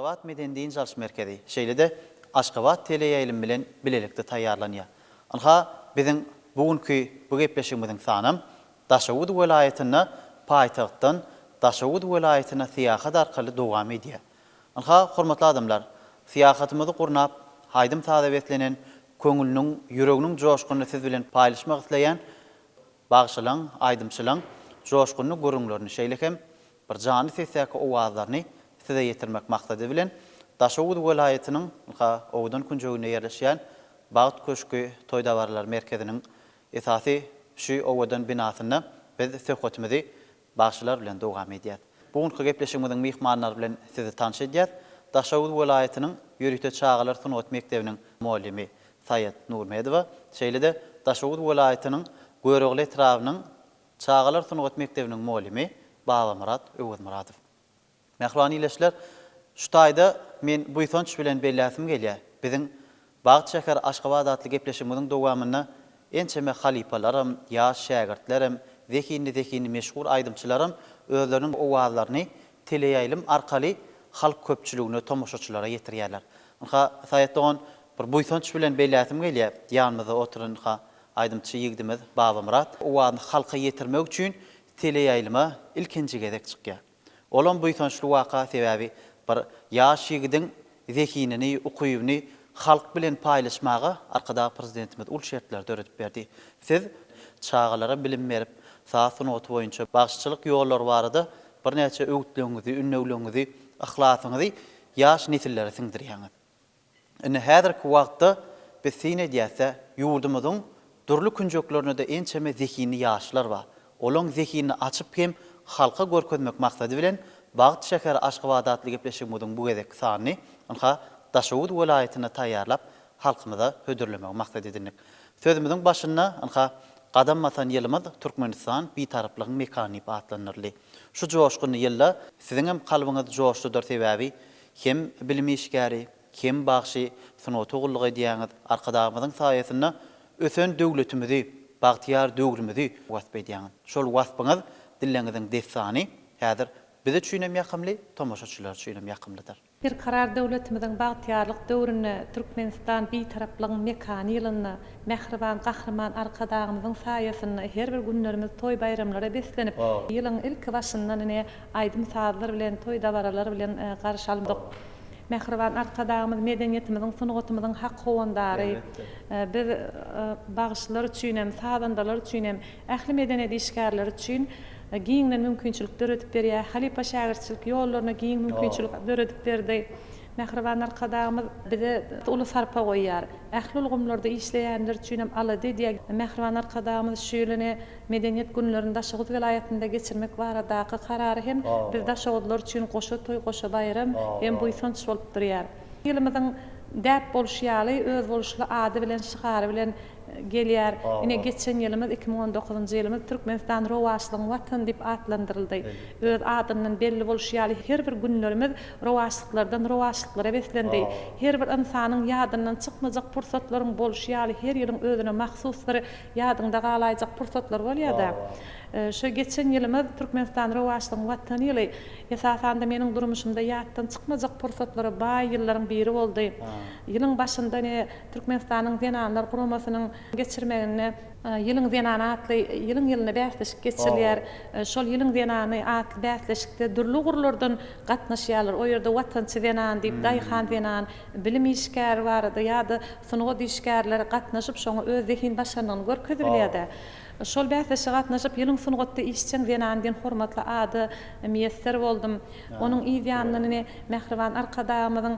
Aşgabat Medeniyet Jalış Merkezi. Şeýle-de Aşgabat teleýaýlym bilen bilelikde taýýarlanýar. Anha biziň bugünkü bu gepleşigimiziň sanam Daşawud welaýatyna paýtagtdan Daşawud welaýatyna syýahat arkaly dowam edýär. Anha hormatly adamlar, syýahatymyzy gurnap, haýdym taýda betlenen köňülniň, ýüreginiň joşgyny siz bilen paýlaşmak isleýän bagşylaň, aýdymçylaň joşgyny görüňlerini şeýlekem bir jany sesdäki owazlaryny size ýetirmek maksady bilen Daşawud welaýatynyň owdan künjegine ýerleşýän Bagyt Köşkü Toýdabarlar merkeziniň esasy şu owdan binasyna biz söhbetimizi bagşylar bilen dowam edýär. Bugünkü gepleşigimiziň mehmanlary bilen sizi tanış edýär. Daşawud welaýatynyň ýürüýte çağalar sunuwat mektebiniň muallimi Saýat Nurmedowa, şeýle-de Daşawud welaýatynyň Göregli etrawynyň çağalar sunuwat mektebiniň muallimi Babamurat Öwürmuradow. Mehriban ileşler, şu taýda men bu ýysanç bilen belläsim gelýär. Biziň Bagyt şäher Aşgabat adly gepleşigimiziň dowamyna ençeme halipalaram, ýaş şägirdlerim, zekini meşhur aýdymçylarym özleriniň owazlaryny teleýaýlym arkaly halk köpçüligine, tomoşaçylara ýetirýärler. Saýatdan bir bu ýysanç bilen belläsim gelýär. Ýanymyzda oturan aýdymçy ýigdimiz Babamurat owazyny halka ýetirmek üçin teleýaýlyma ilkinji gezek çykýar. Olan bu ýysançly waka sebäbi bir ýaş ýigdiň zekinini, ukybyny halk bilen paýlaşmagy arkadaky prezidentimiz ul şertler öğretip berdi. Siz çağalara bilim berip, saatyn otu boýunça bagşçylyk ýollary barada bir näçe öwütleňizi, ünlewleňizi, ahlakyňyzy ýaş nesillere siňdirýäňiz. Ine häzirki wagtda biz sine diýse ýurdumyzyň durly künjeklerinde de ençeme zekini ýaşlar bar. Olaň zekinini açyp hem halka görkezmek maksady bilen Bagyt şäher Aşgabat adly gepleşigimiziň bu gezek sany Daşawud welaýatyna taýýarlap halkymyza hödürlemek maksady edindik. Sözümüziň başynda gadammasan ýylymyz Türkmenistan bitaraplygyň mekany atlanyrly. Şu joşgyny ýylda siziň hem kalbyňyz joşdudyr sebäbi hem bilim işgäri, hem bagşy sunuwat ogullygy edýäňiz arkadagymyzyň saýasynda ösen döwletimizi, bagtyar döwrümüzi wasp edýäňiz. Şol waspyňyz dilleňiziň desany häzir bize çüýnem ýakymly, tomoşaçylar çüýnem ýakymlydyr. Bir karar döwletimiziň bagtyarlyk döwrüne Türkmenistan bitaraplygyň mekany ýylyna mehriban gahrman arkadagymyzyň saýasyna her bir günlerimiz toý bayramlara beslenip ýylyň ilki başyndan aýdym saatlar bilen toýdabarlar bilen garşy aldyk. Mehriban arkadagymyz medeniýetimiziň sunugatymyzyň hak howandary biz bagşylar üçin, sadandalar üçin, ähli medeniýet işgärleri üçin giňden mümkinçilik öğretip berýär. Halipa şägirçilik ýollaryna giň mümkinçilik öğretip berdi. Mehriban arkadagymyz bize uly sarpa goýýar. Ähli ulgamlarda işleýänler üçin hem alady diýär. Mehriban arkadagymyz şeýlene medeniýet günlerini Daşawud welaýatynda geçirmek baradaky karary hem biz Daşawudlar üçin goşa toý, goşa bayram hem bu ýysanç bolup durýar. Ýylymyzyň däp boluşýaly, öz boluşly ady bilen, şyhary bilen gelýär. Ine geçen ýylymyz 2019-njy ýylymyz Türkmenistan rowaçlygyň watan diýip atlandyryldy. Öz adynyň belli boluşýaly her bir günlerimiz rowaçlyklardan rowaçlyklara beslendi. Her bir insanyň ýadyndan çykmajak pursatlaryň boluşýaly her ýylyň özüne mahsus bir ýadynda galaýjak pursatlar bolýar-da. Şu geçen ýylymyz Türkmenistan rowaçlygyň watan ýyly esasanda meniň durmuşymda ýatdan çykmajak pursatlary baý ýyllaryň biri boldy. Ýylyň başynda Türkmenistanyň Zenanlar Guramasynyň geçirmegine ýylyň Zenany atly ýylyň ýylyna bäsleşik geçirilýär. Şol ýylyň Zenany atly bäsleşikde durly gurlardan gatnaşýarlar. O ýerde watançy Zenan diýip daýhan Zenan bilim işgäri barada ýa-da sunugat işgärleri gatnaşyp şoňa öz zehin başarmagyny görkezilýär. Şol bäsleşik gatnaşyp ýylyň sunugatda işçen Zenandyň hormatly ady meýesser boldum. Onuň ýa-da mehriban arkadagymyzyň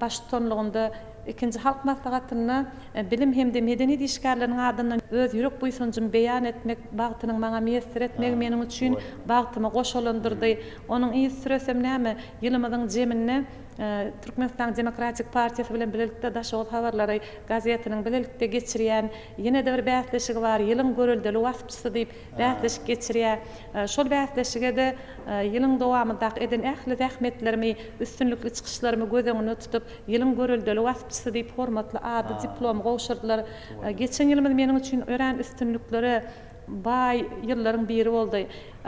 baş tonlugunda ikinci halk maslahatyna bilim hemde medeniýet işgärleriniň adyndan öz ýürek buýsanjymy beýan etmek bagtynyň maňa meýesser etmek meniň üçin bagtymy goşalandyrdy. Onuň ýyl süresem näme ýylymyzyň jemine Türkmenistan Demokratik Partiýasy bilen birlikde Daşawud habarlary gazetiniň birlikde geçirýän ýene de bir bäsleşigi bar. Ýylyň görüldeli waspçysy diýip bäsleşik geçirýär. Şol bäsleşige de ýylyň dowamynda eden ähli zähmetlerimi, üstünlikli çykyşlarymı göz öňüne tutup ýylyň görüldeli waspçysy diýip hormatly ady diplom gowşurdylar. Geçen ýylymyz meniň üçin ören üstünlikleri baý ýyllaryň biri boldy.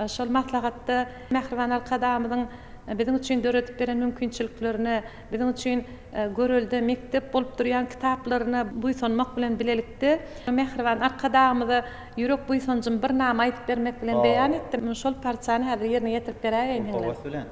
Şol maslahatda mehriban arkadamyzyň bizim üçin döretip beren mümkinçiliklerine, bizim üçin görülde mektep bolup durýan kitaplarına buýsanmak bilen bilelikde Mehriban arkadağımyza ýürek buýsanjym bir nama aýdyp bermek bilen beýan etdim. Şol parçany häzir ýerine ýetirip beräýin.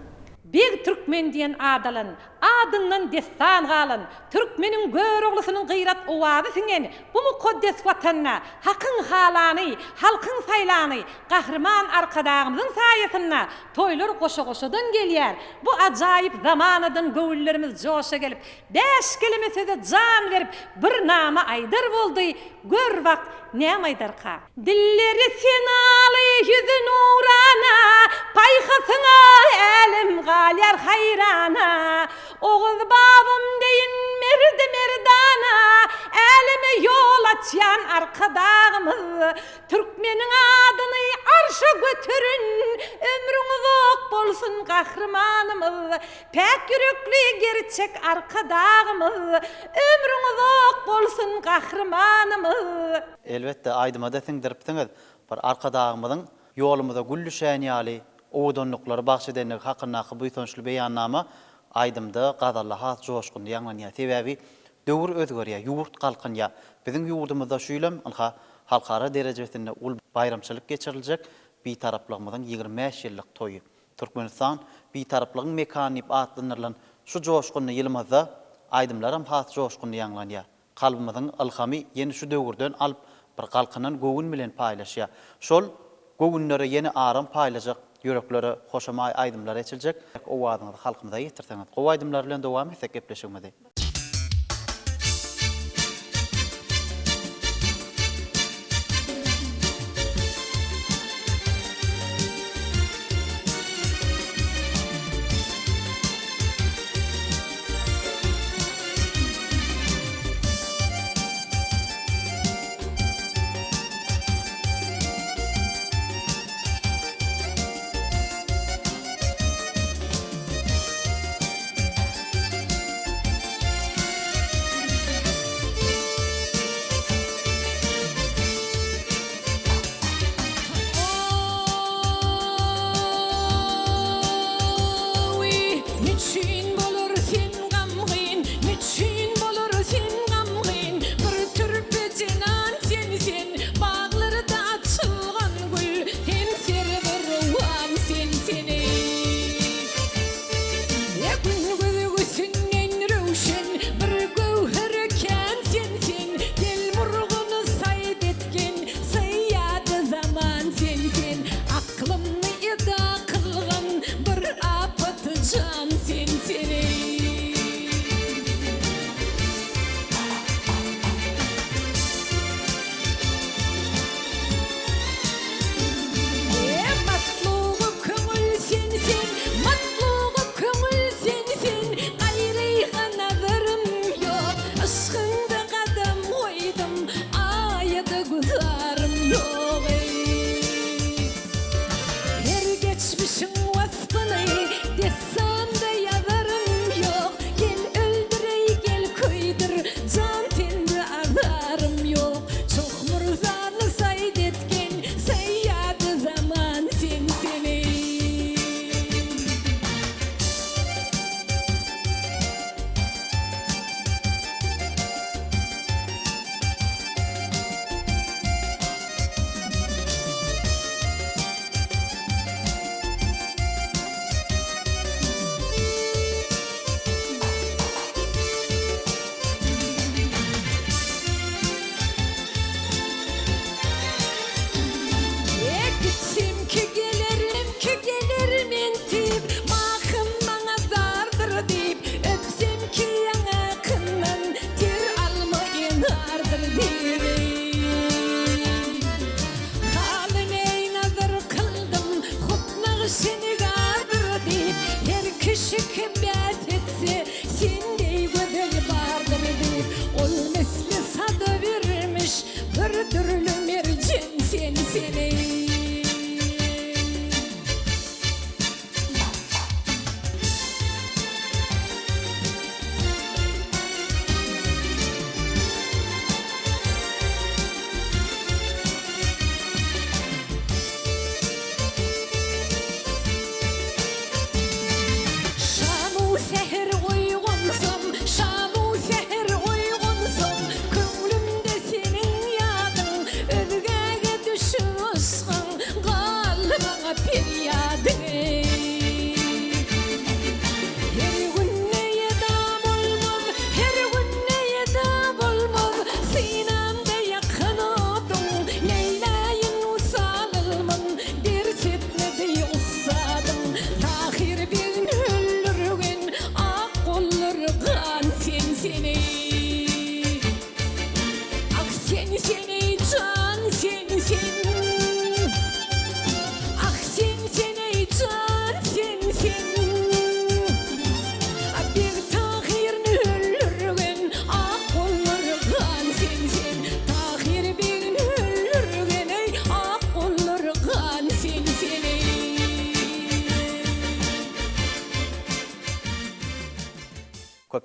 Bir Türkmen diyen adalan, adından destan galan, Türkmenin gör oglusynyň gıyrat owazy siňen, bu mukaddes watanna, hakyn halany, halkyn saýlany, gahrman arkadağymyzyň saýasynda toýlar goşa-goşadan gelýär. Bu ajaýyp zamanadan göwüllerimiz joşa gelip, 5 kelime söze jan berip, bir nama aýdar boldy, gör bak näme aýdarka. Dilleri senaly yüzü nurana, paýhasyna elim galyar hayrana, oğuz babam deyin merdi merdana, elime yol açyan arkadağımız, Türkmenin adyny arşa götürün, ömrüňiz ok bolsun gahrmanymyz, pek yürekli gerçek arkadağımız, ömrüňiz ok bolsun gahrmanymyz. Elbette aýdyma da siňdiripsiňiz. Bir arkadağymyzyň ýolumyza güllüşän ýaly owdunlyklary bagş edenlik hakyna buýsançly beýannama aýdymda gazalla has joşkun ýaňlanýar. Sebäbi döwür özgerýär, ýurt galkynýar. Biziň ýurdumyzda şuýlam halkara derejesinde ul bayramçylyk geçiriljek. Bir taraplygymyzyň 25 ýyllyk toýu. Türkmenistan bir taraplygyň mekanyp atlanyrlan şu joşkuny ýylymyzda aýdymlaram has joşkun ýaňlanýar. Kalbymyzyň ilhamy ýeni şu döwürden alyp bir galkynyň gowun bilen paýlaşýar. Şol gowunlary ýeni aram paýlaşak, ýüreklere hoşama aýdymlar eçiljek. O wadyňyzy halkymyza ýetirseňiz, o aýdymlar bilen dowam etsek gepleşigmedi.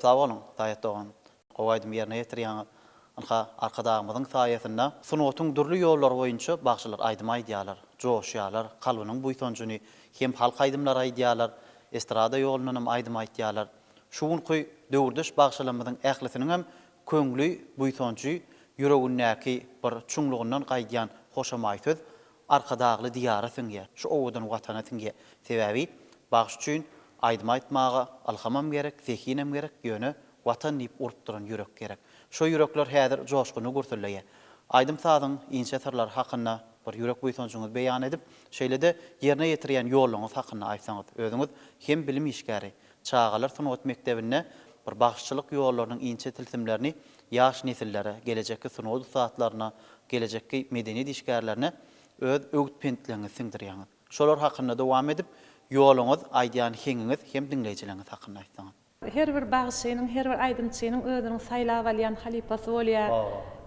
sağ olun, daýat dogan. Gowaydym ýerine ýetirýän anha arkadağımızın sayesinde sunotun dürlü yollar boyunca başlar aydıma idealar, coşyalar, kalbinin buytonjunu hem halk aydımlar idealar, estrada yolunun aydıma idealar. Şuun koy döwürdeş başlamyzyň ählisiniň hem köňlü buytonju yüregindäki bir çuňlugyndan gaýdýan hoşamaý söz arkadagly diýara süňýär. Şu owdan watana süňýär. Sebäbi baş üçin aydyma aýtmaga alhamam gerek, zehinem gerek, ýöne watan diýip urup duran ýürek gerek. Şo ýürekler häzir joşguny gürtülýär. Aydym sadyň inçe sırlar hakynda bir ýürek buytonjuňyzy beýan edip, şeýle-de ýerine ýetirýän ýoluňyz hakynda aýtsaňyz, özüňiz hem bilim işgäri, çağalar sunat mekdebinde bir bagşçylyk ýollarynyň inçe tilsimlerini ýaş nesillere, gelecekki sunat saatlaryna, gelecekki medeni işgärlerine öz öwütpentlerini siňdirýäňiz. Şolar hakynda dowam edip, ýoluňyz, aýdýan heňiňiz hem dinleýijileriniz hakynda aýtsaňyz. Her bir bagşynyň, her bir aýdymçynyň özüniň saýlap alýan halipasy bolýar.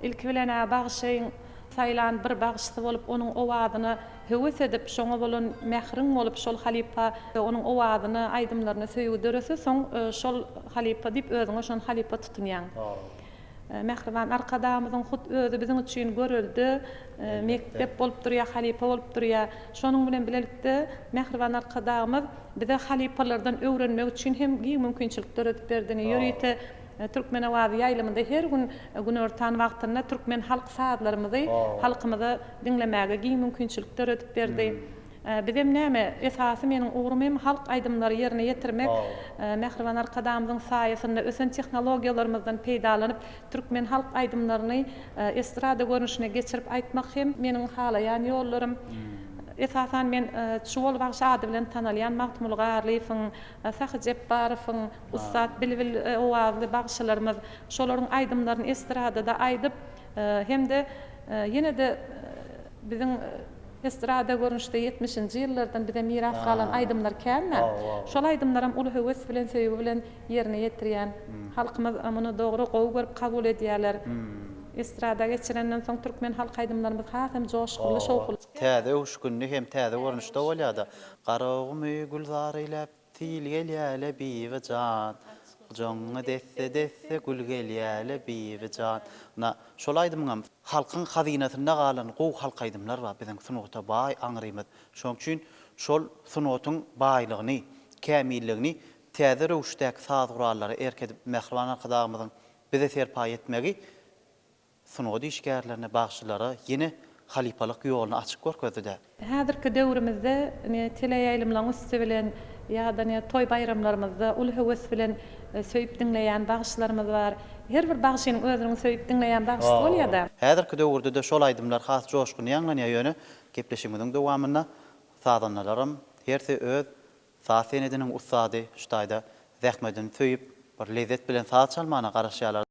İlk bilen bagşyň saýlan bir bagşysy bolup, onuň owadyny höwes edip, şoňa bolan mähriň bolup, şol halipa onuň owadyny, aýdymlaryny söýgüderse, soň şol halipa diýip özüňe şol halipa tutunýan. Mähriban arkadağımızın hut özü bizim üçin görüldü, mektep bolup durýar, halipa bolup durýar. Şonuň bilen bilelikde mähriban arkadağımız bize halipalardan öwrenmek üçin hem giň mümkinçilikler ötüp berdini. Ýörite Türkmen awazy ýaýlamynda her gün gün ortan wagtynda Türkmen halk saatlarymyzy halkymyza dinlemäge giň mümkinçilikler ötüp berdi. Bizim näme esasy meniň ugrym hem halk aýdymlary ýerine ýetirmek, mähriban arkadağımyzyň saýasynda ösen tehnologiýalarymyzdan peýdalanyp Türkmen halk aýdymlaryny estrada görnüşine geçirip aýtmak hem meniň halaýan ýollarym. Esasan men şol wagt ady bilen tanalýan Mahmud Garlypyň, Sahy Jebbarowyň, Ustad Bilbil owazly bagşylarymyz şolaryň aýdymlaryny estradada aýdyp hem-de ýene-de biziň estrada görnüşde 70-nji ýyllardan bize miras galan aýdymlar kälnä. Şol aýdymlarym uly höwes bilen söýgi bilen ýerine ýetirýän. Halkymyz muny dogry gowy görüp kabul edýärler. Estrada geçirenden soň Türkmen halk aýdymlarymyz hem joşguly, şowkul. Täze uşgunny hem täze görnüşde bolýardy. Garagymy gulzar ile til gelýäle biwe jan. Joňa desse gul gelýäle biwe jan. Na şol aýdymam halkyň hazinasynda galan gowy halk aýdymlar bar biziň sunata baý aňrymyz. Şoň üçin şol sunatyň baýlygyny, kämilligini täze rewşdäki saz gurallary erkedip mähriban arkadağymyzyň bize serpaý etmegi sunat işgärlerine bagşylara ýene halipalyk ýoluny açyk görkezdi. Häzirki döwrümizde teleýaýlymlaryň üstü bilen ýa-da toý bayramlarymyzda uly höwes bilen söýüp dinleýän bagşylarymyz bar. Her bir bagşynyň özüniň söýüp dinleýän bagşy bolýar-da. Häzirki döwürde de şol aýdymlar has joşguny ýaňlanýar ýöne gepleşigimiziň dowamyna sadanlarym herse öz saz senediniň ustady şutaýda zähmedin söýüp bir lezzet bilen saz çalmana garaşýarlar.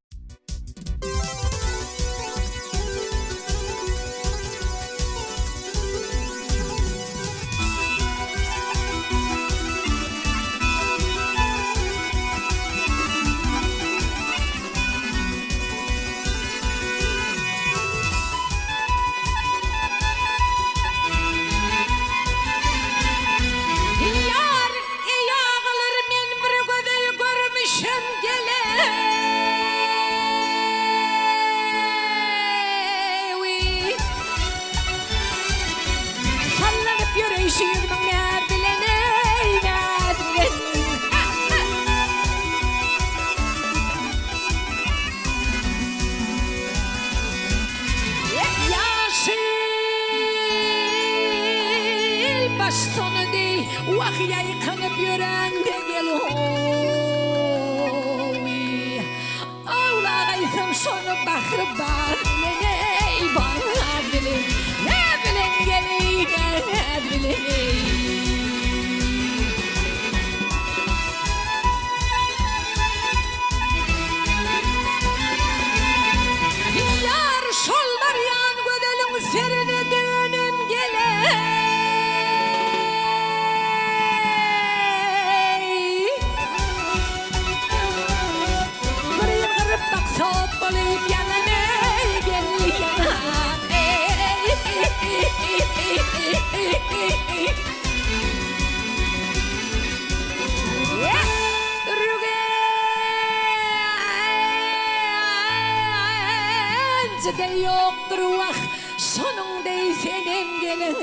Bizde yoktur vah sonun deysenem gelin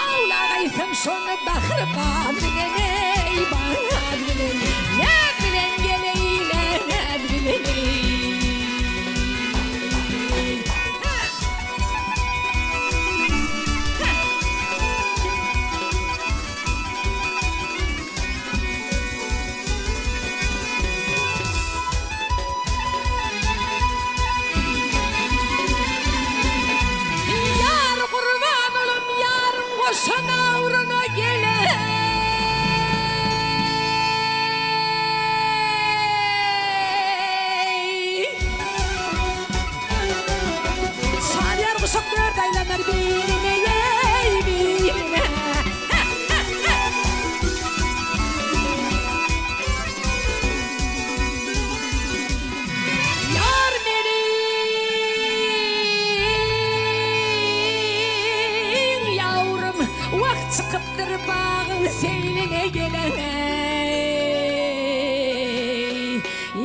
Ağlagaysam sonu bakır bilen ey bana bilen Ne bilen geleyle ne bilen Sana uğruna gele Sarıyar bu soklar daylanır birine birine Yar verin yavrum Vakt çıkıptır bağın seynine gelen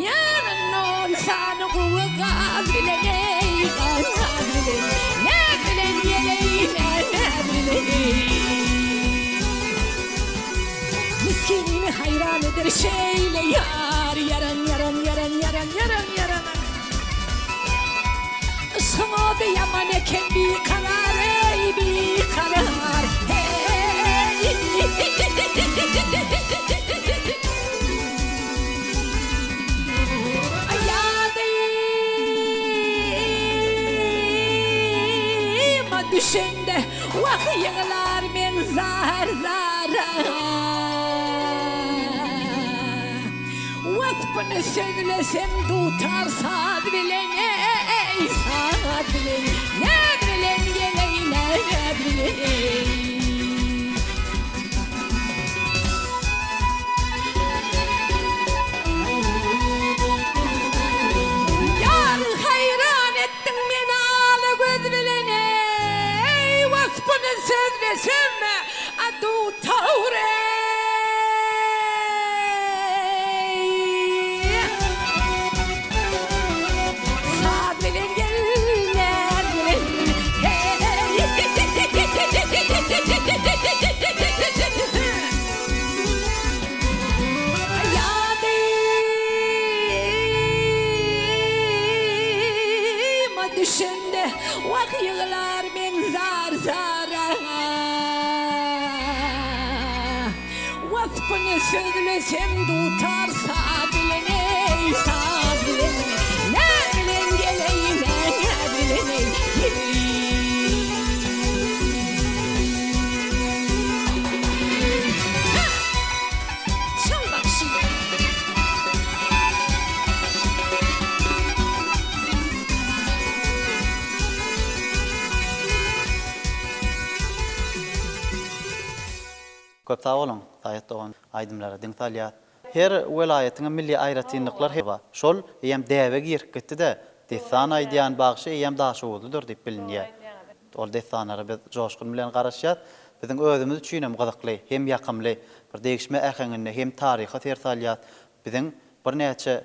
Yarın olsan kuvu gaz bilen ey gaz bilen Ne bilen yeleyle ne bilen Miskinin hayranıdır şeyle yar Yaran yaran yaran yaran yaran yaran Sana da yaman eken bir karar ey bir karar Ayağıma düşende vah yığılar men zar zara Vatpını söylesem tutar sad bilen ey sad bilen Ne bilen geleyle ne bilen Sözlesem adu taure Sad bilen geller bilen Ayadıma düşende vak yığılar men zar zara Vatpını söylesem tutarsa bilen ey sad bilen Ne bilen geleyle ne bilen ey Çal bak şimdi Köp sağ olun. Taýat doğan aydımlara diň salýat. Her welaýatyň milli aýratynlyklar heba. Şol hem däwe girip gitdi de desan aýdýan bagşy hem daşy boldudur diýip bilinýär. Ol desanlara biz joşgun bilen garaşýat. Biziň özümiz üçin hem gyzykly, hem ýakymly bir degişme äheňinde hem taryha ter salýat. Biziň bir näçe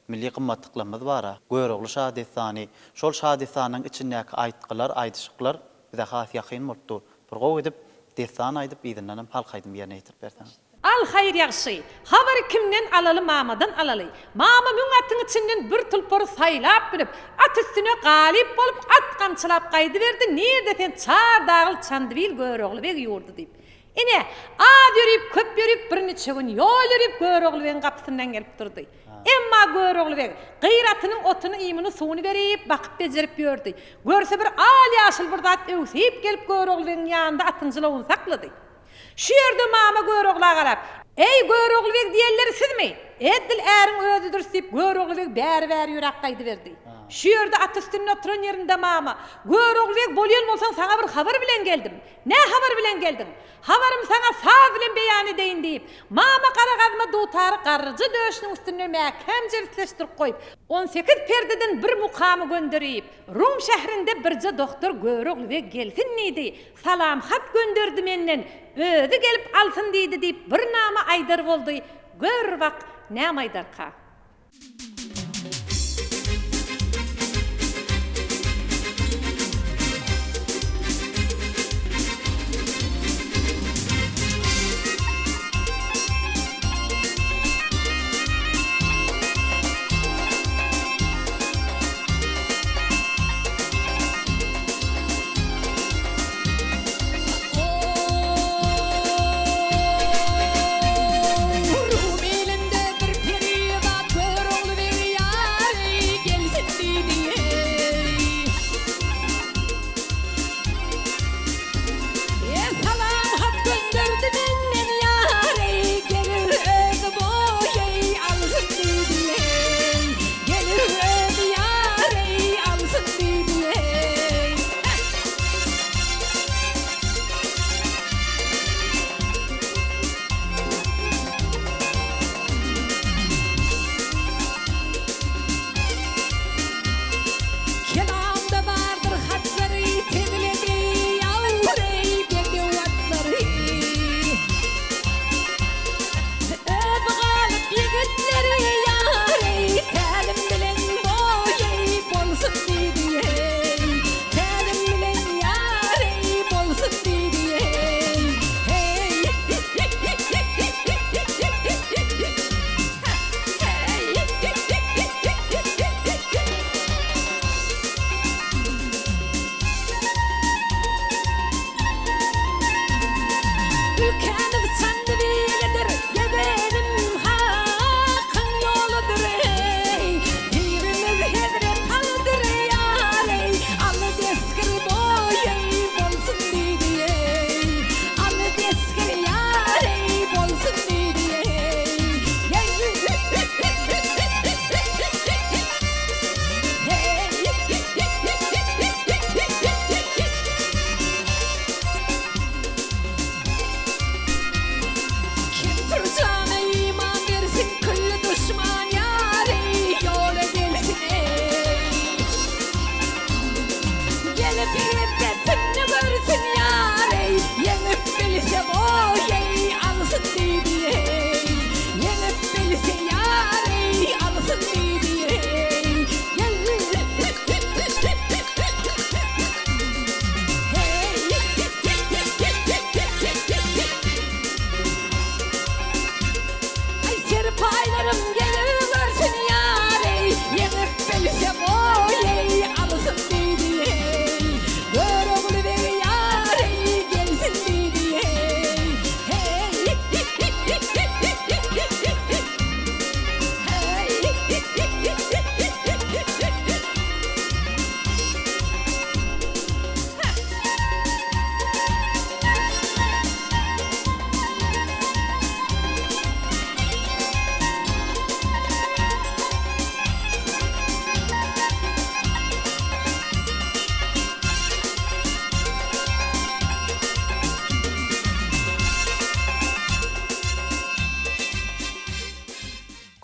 milli gymmatlyklymyz bar. Görogly şadesany, şol şadesanyň içindäki aýtgylar, aýdyşyklar bize has ýakyn boldy. Bir gowy edip desan aýdyp ýa-da halkaýdym ýerine ýetirip bersen. Al hayır ýagşy. Habar kimden alaly mamadan alaly. Mama müň atyň içinden bir tulpor saýlap bilip, at üstüne galyp bolup at gamçylap gaýdy berdi. Nerede sen çardağıl çandybil görogly beg ýurdu diýip. Ine ad ýürüp köp ýürüp bir neçe gün ýol ýürüp görogly beg gapsyndan gelip durdy. Emma görogly beg gyratynyň otuny ýymyny suwuny berip bakyp bejerip ýördi. Görse bir al ýaşyl bir zat öwsip gelip görogly beg ýanynda atyň jylawyny saklady. Şu yerde mama görogla garap. Ey görogly beg diýenleri sizmi? Edil äriň özüdür diýip görogly beg bäri ýürek gaýdy berdi. Şu yerde at üstüne oturan yerinde mama. Görogly beg bolýan bolsaň saňa bir habar bilen geldim. Ne habar bilen geldin? Habarym saňa saz bilen beýan edeýin diýip. Mama garagazma dutary garryjy döşüniň üstüne mähkemje bitleşdirip goýup 18 perdeden bir mukamy gönderip Rum şäherinde birje doktor görogly beg gelsin diýdi. Salam hat gönderdi menden. Özü gelip alsın diýdi diýip bir nama aýdar boldy. Gör bak näme aýdarka.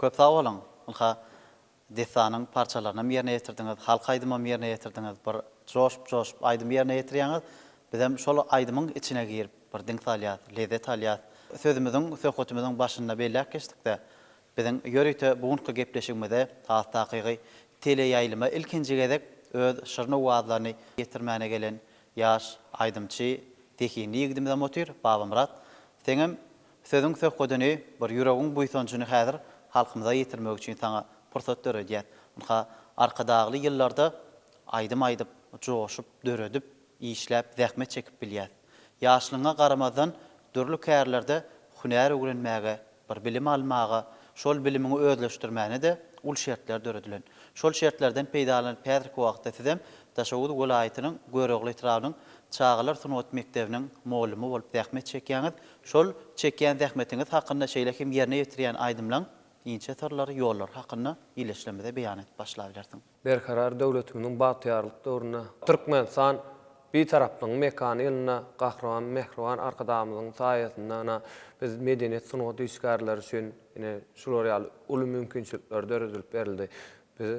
köp sağ bolun. Onha desanyň parçalaryny ýerine ýetirdiňiz, halk aýdymy ýerine ýetirdiňiz, bir joşup aýdym ýerine ýetirýäňiz. Bizem şol aýdymyň içine girip bir diň salýat, lezzet alýat. Sözümüziň, söhbetimizin başynda belläp geçdik-de. Biziň ýörekde bugünkü gepleşigimizde taýygy tele ýaýlymy ilkinji gezek öz şyrny wagtlaryny ýetirmäne gelen ýaş aýdymçy tekini ýigdimizde motor Baba Murat. Seňem sözüň söhbetini bir ýüregiň buýsanjyny häzir halkymyza ýetirmek üçin saňa pursat berýär. Onha arkadagly ýyllarda aýdym joşup, döredip, işläp, zähmet çekip bilýär. Ýaşlygyna garamazdan dörli kärlerde hünär öwrenmäge, bir bilim almaga, şol bilimiňi özleşdirmäne de ul şertler döredilen. Şol şertlerden peýdalanan pädrik wagtda sizem Daşowut welaýatynyň Göregli Trawynyň Çağalar Sunat Mekdebiniň moğlumy bolup zähmet çekýäňiz. Şol çekýän zähmetiňiz hakynda şeýle kim ýerine ýetirýän aýdymlaň inçe sorlary, ýollar hakynda ýyleşlemede beýan etip başlaýarsyň. Berkarar döwletimiň bagtýarlyk döwrüne Türkmenistan bir taraplyň mekany ýylyna gahrman mehriban arkadamyzyň saýasynda biz medeniýet sunugy işgärleri üçin ine şurary uly mümkinçilikler döredilip berildi. Biz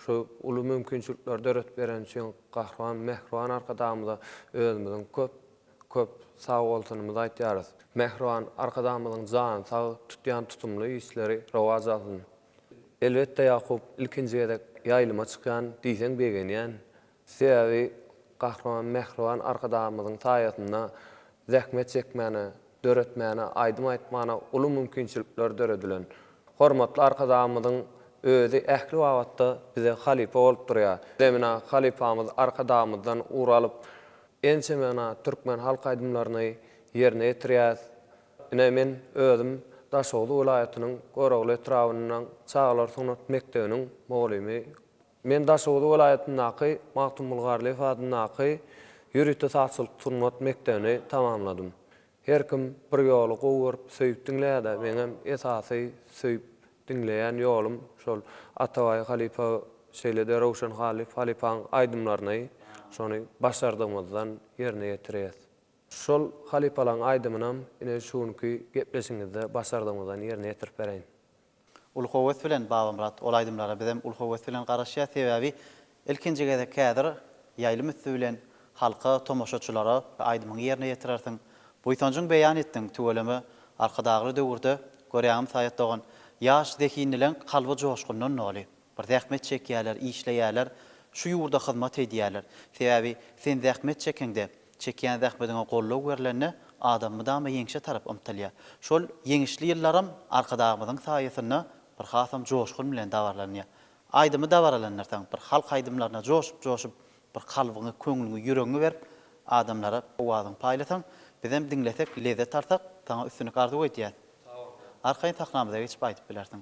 şu uly mümkinçilikler döredip beren üçin gahrman mehriban arkadamyza özümiziň köp sag bolsunymyzy aýtýarys. Mehriban arkadamyzyň jan sag tutýan tutumly işleri rowaj alsyn. Elbetde Yakup ilkinji gezek ýaýlyma çykýan diýsen begenýän. Sebebi gahrman mehriban arkadamyzyň saýasynda zähmet çekmäne, döretmäne, aýdym aýtmana uly mümkinçilikler döredilen. Hormatly arkadamyzyň özü ähli wagtda bize halifa bolup durýar. Demina halifamyz arkadamyzdan uralyp ençemena türkmen halk aýdymlaryny ýerine ýetirýär. Ine men özüm Daşowut welaýatynyň Göregli Trawynyň Çağalar Sunat Mekdebiniň moğlumy. Men Daşowut welaýatyndaky Maktum Bulgarlyf adynaky ýürüýte saçylyk Sunat Mekdebini tamamladym. Her kim bir ýoly gowuryp söýüp diňläýär, meňem esasy söýüp diňleýän ýolum şol Atabay halifa şeýlede Rowşan halifanyň aýdymlaryny şonu başardygymyzdan ýerine ýetirýär. Şol halifalaryň aýdymynam ine şuňky gepleşiňizde başardygymyzdan ýerine ýetirip bereýin. Ul howes bilen Baba Murat ol aýdymlara bizem ul howes bilen garaşýar sebebi ilkinji gezek kädir ýaýlymy bilen halka tomoşaçylara aýdymyny ýerine ýetirersiň. Buýsanjyň beýan etdiň töwelemi arkadagly döwürde görýäňim saýatdagan ýaş zekinilen kalby joşgundan noly. Bir zähmet çekýärler, işleýärler, şu ýurda hyzmat edýärler. Sebebi sen zähmet çekende, çekýän zähmetiňe gollaw berilende adamy da ýeňişe tarap umtalýar. Şol ýeňişli ýyllarym arkadagymyzyň saýasynda bir hasam joşgun bilen dawarlanýar. Aýdymy dawarlanarsaň bir halk aýdymlaryna joşup bir kalbyňy, köňlüňi, ýüregiňi berip adamlara owazyň paýlasaň, bizem diňlesek, lezzet tarsak, taňa üstüne gardy goýdýar. Arkaýyn sahnamyza geçip aýdyp bilersiň.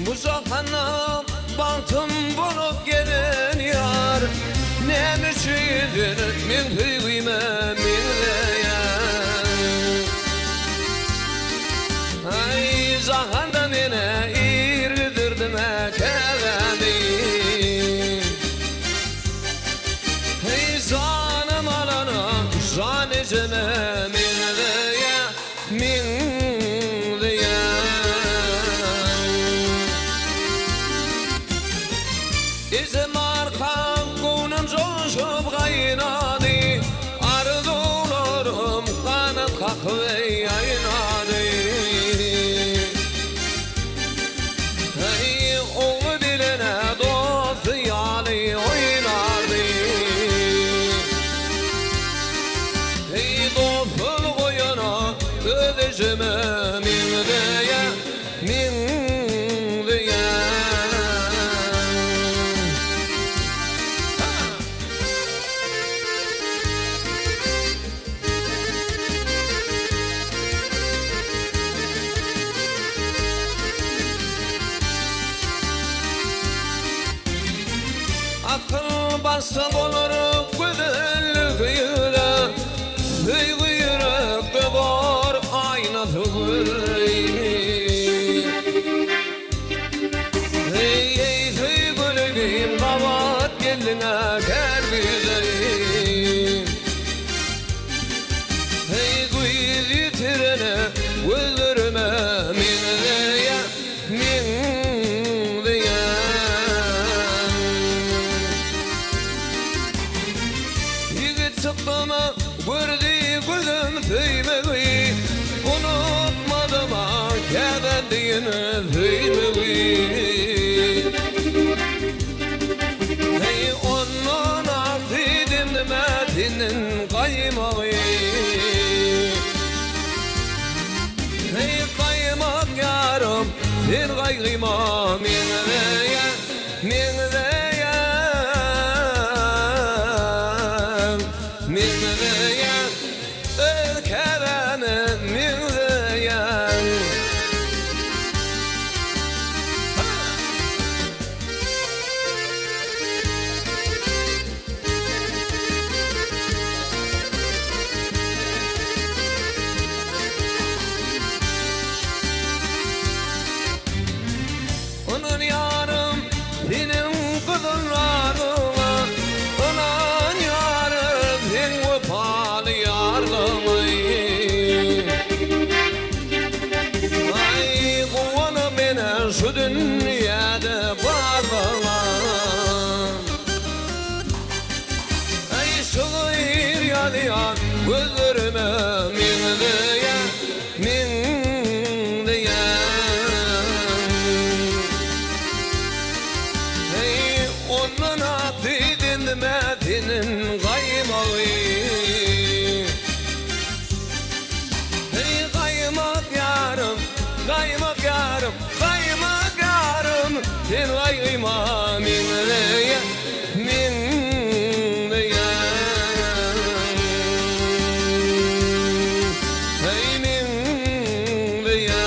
Bu zahana baktım bulup gelen yar, ne müçüydün min hüyüme minleyen. Ay zahanda mene irdirdim ekevemi, hey zanım alana zan izime minleyen, İzim arkam kunum coşup gaynadı, arzularım kanat kahve yaynadı. olmazsa olur güzellik yüre Heyli yürekte var ayna Hey hey hey gülübim kavat geline kerbizeyim Hey güyüz yitirene öldürme min diye Yigit çıktığıma gördü gözüm tüymeyi Unutmadım ha kebendiğini tüymeyi Hey onun aktidim demetinin kaymağı Hey kaymak yarım sen kaygıma min diye Onun yarım senin kızınlarına Onun yarım sen vefalı yarlıma Ay kuvana beni şu dünyada varlığa Ay şıgır yanıyan gözlerime min diye Onun akdidin metinin kaymağı Hey kaymak yarım, kaymak yarım, kaymak yarım Sen kayma min diye, min diye Hey min diye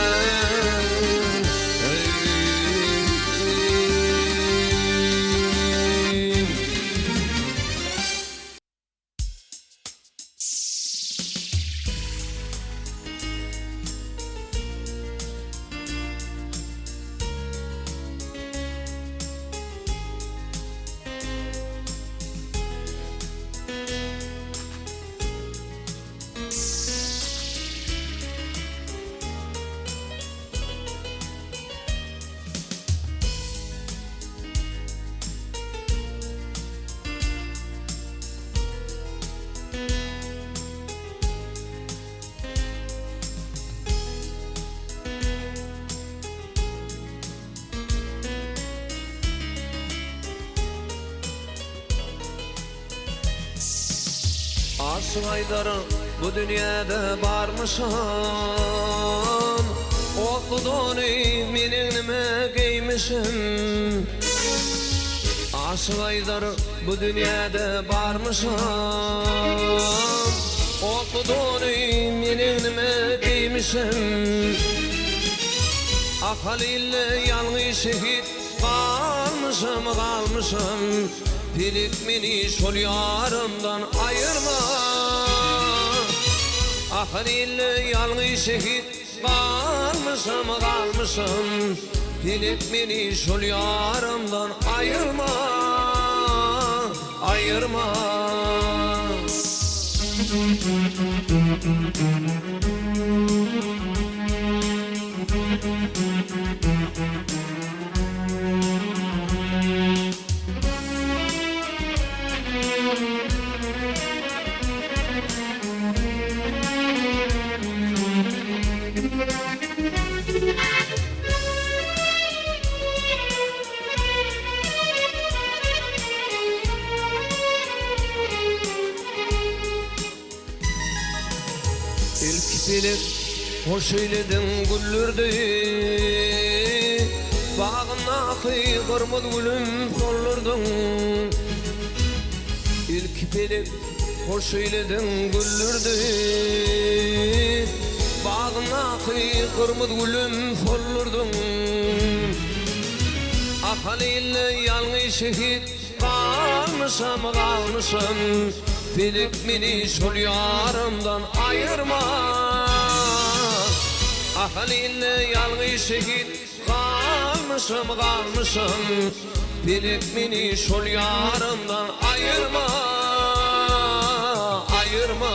Aşık aydarı bu dünyada barmışam Oklu donu meningime giymişim Aşık aydarı bu dünyada barmışam Oklu donu meningime giymişim Akalille yalnız şehit kalmışım Pilik beni şol yarımdan ayırma Akalille yalnız şehit kalmışım Pilik beni şol yarımdan ayırma İlk bilip hoş eyledin güllürdü Bağına kıymaz gülüm sollurdun İlk bilip hoş eyledin güllürdü Bağına kıymaz gülüm sollurdun Akaliyle yalnız şehit kalmışım kalmışım Bilik beni şol yarımdan ayırma Ahaliyle yalgı şehit kalmışım kalmışım Bilik beni şol yarımdan ayırma Ayırma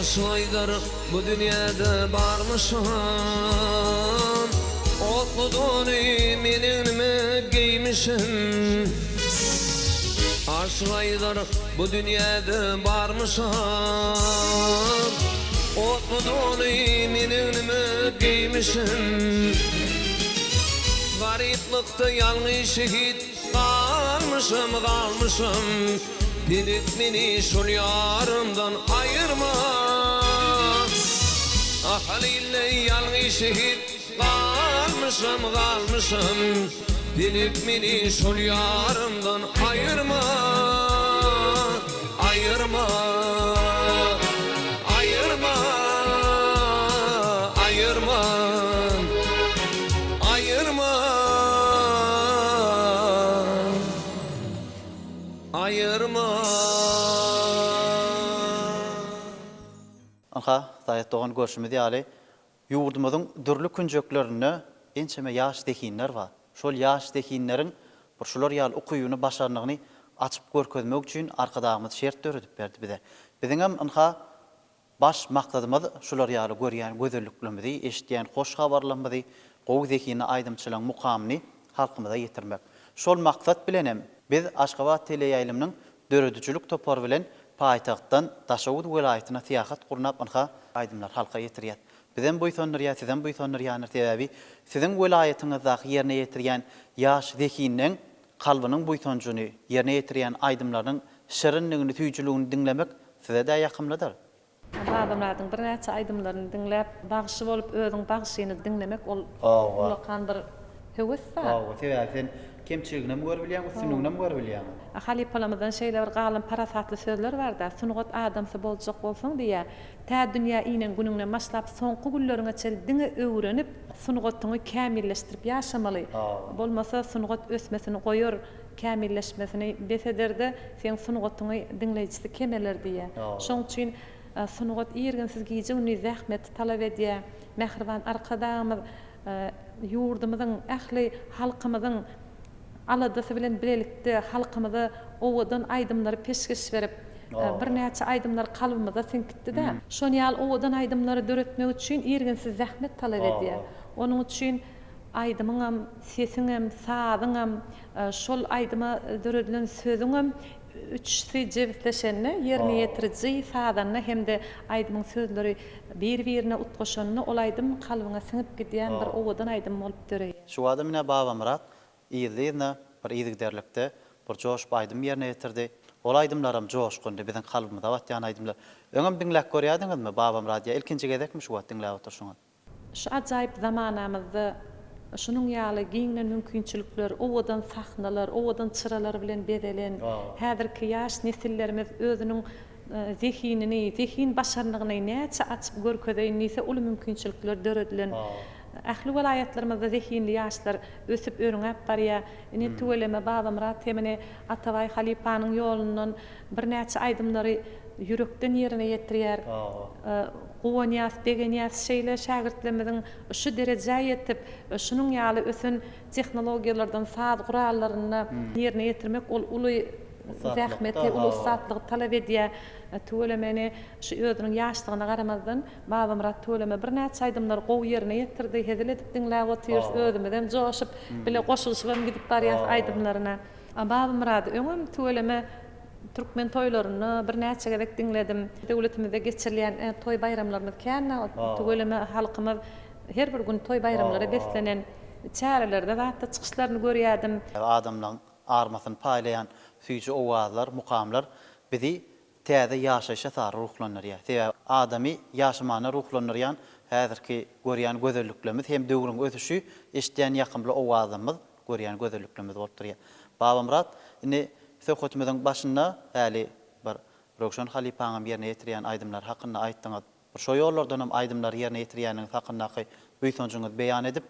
Aşaydır bu dünyada barmışım Otlu donu menimi giymişim Aşaydır bu dünyada barmışım Otlu donu menimi giymişim Gariplikte yalnız şehit kalmışım kalmışım Bilip beni şol yarımdan ayırma Ahaliyle yalnız şehit kalmışım kalmışım Bilip beni şol yarımdan ayırma Ayırma Ayırma Ayırma Ayırma Ayırma Anha zayet doğan görüşümüz ýaly ýurdumyzyň dürli künjeklerini ençeme ýaş dehinler var. Şol ýaş dehinleriň bir şular ýaly okuýuny başarnygyny açyp görkezmek üçin arkadagymyz şert döredip berdi bize. Biziň hem anha baş maksadymyz şular ýaly görýän gözelliklerimizi, eşitýän hoş habarlarymyzy, gowy zehine aýdymçylygyň mukamyny halkymyza ýetirmek. Şol maksat bilen hem biz Aşgabat teleýaýlymynyň döredüçilik topar bilen paýtagtdan Daşawud welaýatyna syýahat gurnap anha aýdymlar halka ýetirýär. Bizden bu ýa sizden bu ýa sebäbi siziň welaýatyňyzdaky ýerine ýetirýän ýaş zehiniň kalbynyň bu ýonjuny ýerine ýetirýän aýdymlaryň şerenligini, tüýjüligini dinlemek size de ýakymlydyr. Adamlaryň bir näçe aýdymlaryny dinläp, bagşy bolup özüň bagşyny dinlemek ol ulakan bir hewesler. Sebäbi sen kemçiligini mi görbilýän, üstünligini mi görbilýän? Halipalamyzdan şeýle bir galan parasatly sözler bar da, sunugat adamsa boljak bolsaň diýe, tä dünýä inen günüňden başlap soňky günleriňe çel diňe öwrenip, sunugatyňy kämilleşdirip ýaşamaly. Bolmasa sunugat ösmesini goýar, kämilleşmesini beseder-de sen sunugatyňy dinleýjisi kemeler diýe. Şoň üçin sunugat ýergensiz giýjegini zähmet talap edýär. Mehriban arkadamyz ýurdumyzyň, ähli halkymyzyň aladasy bilen bilelikde halkymyza owadan aýdymlary peşkeş berip bir näçe aýdymlar kalbymyza siňkitdi-de. Şonu ýaly owadan aýdymlary döretmek üçin ýergensiz zähmet talap edýär. Onuň üçin aýdymyňam, sesiňem, sazyňam, şol aýdyma döredilen sözüňem üçsi jewitleşenne ýerine ýetiriji sadanna hemde aýdymyň sözleri bir-birine utgaşanyny ol aýdym kalbyňa siňip gidýän bir owadan aýdym bolup döreýär. Şu adam mine Baba Murat ýylyna bir ýygyderlikde bir joş aýdym ýerine ýetirdi. Ol aýdymlarym joşgundy biziň kalbymyza batýan aýdymlar. Öňem dinläp görýärdiňizmi Baba Murat ýa ilkinji gezekmi şu wagt dinläp oturşuňyz? Şu ajaýyp zamanamyzda şunun ýaly giňlen mümkinçilikler, owadan sahnalar, owadan çıralar bilen bedelen, häzirki ýaş nesillerimiz özüniň zehinini, zehin başarnygyny näçe açyp görkezýän ise uly mümkinçilikler döredilen ähli welaýatlarymyzda zehinli ýaşlar ösüp öňüňäp barýar. Ine töweleme Baba Murat hemine Atabaý halipanyň ýolundan bir näçe aýdymlary yürekden ýerine ýetirýär. Gowanýas, begenýas şeýle şagirtlerimiziň şu derejäge ýetip, şunuň ýaly ösen tehnologiýalardan saat gurallaryny ýerine ýetirmek ol uly zähmeti, uly usatlygy talap edýär. Töwelemeni şu özüniň ýaşlygyna garamazdan Baba Murat töweleme bir näçe aýdymlar gowy ýerine ýetirdi, hedil edip dinläp otyr, özümizden joşup bile goşulşyp gidip barýar aýdymlaryna. Babam Murad öňüm töweleme Türkmen toylaryny bir näçe gerek dinledim. Döwletimizde geçirilen toy bayramlarymyz känä, töweleme halkymyz her bir gün toy bayramlary beslenen çärelerde zatda çykyşlaryny görýärdim. Adamlaryň armasyny paýlayan süýji owazlar, mukamlar bizi täze ýaşaşa sary ruhlandyrýar. Sebäbi adamy ýaşamana ruhlandyrýan häzirki görýän gözelliklerimiz hem döwrüň ötüşi, eşitýän ýakymly owazymyz görýän gözelliklerimiz bolup durýar. Babam Murat, indi söhbetimizin başynda häli bir Rokşan Halipaňam ýerine ýetirýän aýdymlar hakynda aýtdyňyz. Bir şo ýollardan hem aýdymlar ýerine ýetirýäniň hakyndaky büýsonjuňyz beýan edip,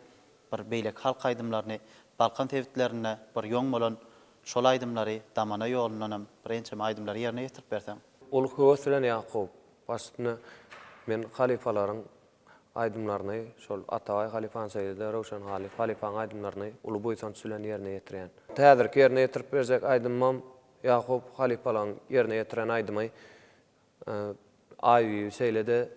bir beýlek halk aýdymlaryny, Balkan tewitlerine bir ýoň bolan şol aýdymlary damana ýolundan birinçe aýdymlary ýerine ýetirip bersem. Ol höweslen ýakup başyny men halifalaryň aýdymlaryny şol Atabay halifan saýda Rowşan halifaň aýdymlaryny uly boýsan sülen ýerine ýetiren. Täzirki ýerine ýetirip bersek aýdymam Yakup halifalaryň ýerine ýetiren aýdymy aýy şeýlede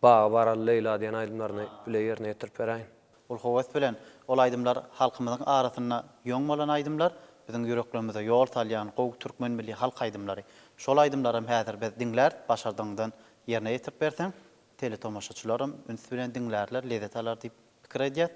Bağa Baral Leyla diýen aýdymlaryny bile ýerine ýetirip beräýin. Ol höwes bilen ol aýdymlar halkymyzyň arasynda ýoň bolan aýdymlar, biziň ýüreklerimize ýol salýan gowy türkmen milli halk aýdymlary. Şol aýdymlarym häzir biz diňler başardyňdan ýerine ýetirip bersen, tele tomaşaçylarym üns bilen diňlärler, lezzet alar diýip pikir edýär.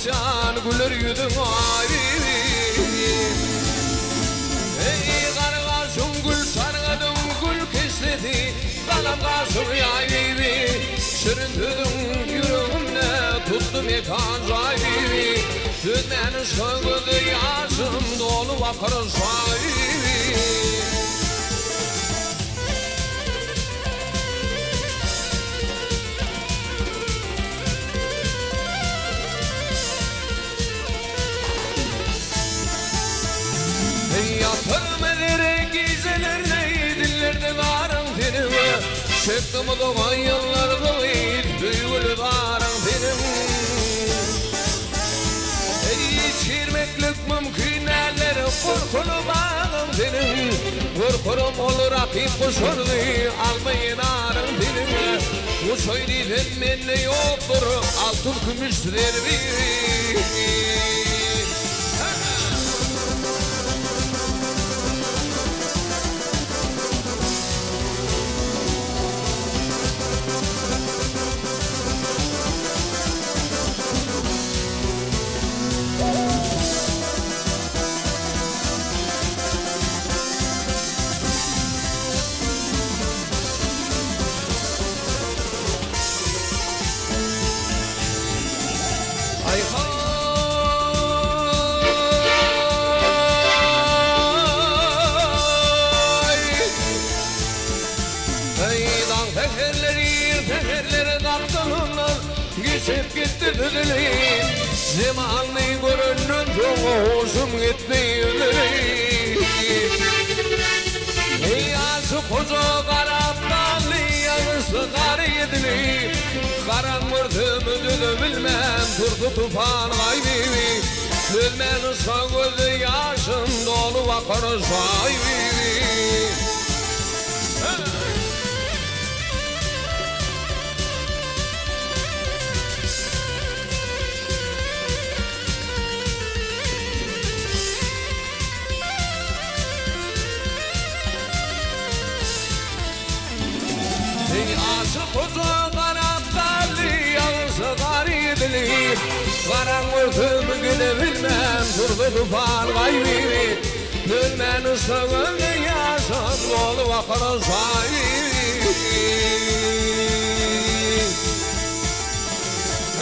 Can güler yüzün ayrı. Ey kargaşın gül sargadın gül kesledi, kalam kaşın ayrı. Süründüdün yüreğimde tuttum ekan ayrı. Düzmenin sögüdü yaşım dolu vakarın ayrı. Çektim doğan yıllarda düğülü varım benim. Çirmeklik mümkün elleri korkulu bağım benim. Korkurum olur akip kuşurdu almayın ağrım benim. Bu söyleyden benimle yoktur altın gümüşler benim. Geçip gitti düdüleyim, zamanlı görünün hoşum gitti ödüleyim. Yazı koca karaptanlı yanısı kar yedileyim. Karan vurdum ödülü bilmem durdu tufan gaybi. Bilmen ıska gözü yaşım dolu vakar sahibi. Koca kanatlarlı yanısı kar yedili. Karan vurdum güle bilmem durdu tufan gaybi. Bilmeni sögün yaşam Ol vakana sahip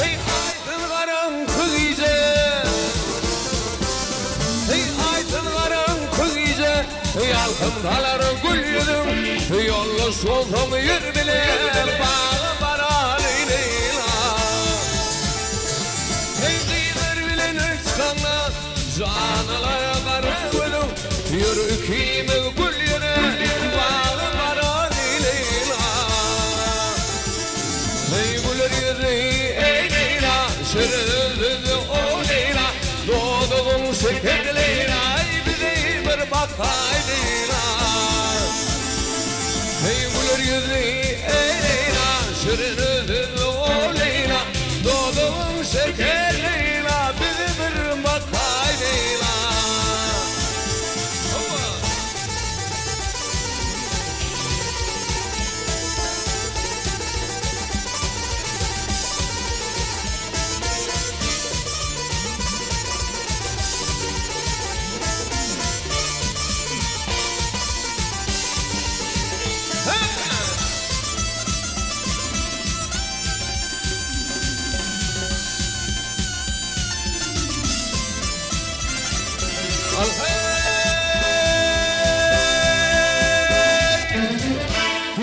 Hey aydın karın kız iyice Hey aydın karın kız iyice Yalkın daları gül yüzüm Yollu sultan yer bile Bağı bara leyleyla Hey kıydır bile nükskanla Canalara karı gülüm Yürü kimi gül yere Bağı bara leyleyla Hey gülür yürü ey leyla Şırıldı o leyla Doğduğun şeker leyla Bizi bir bakay leyla Hey gülür yüzü ey leyla Şırıldı o leyla Doğduğun şeker leyla Bizi bir bakay leyla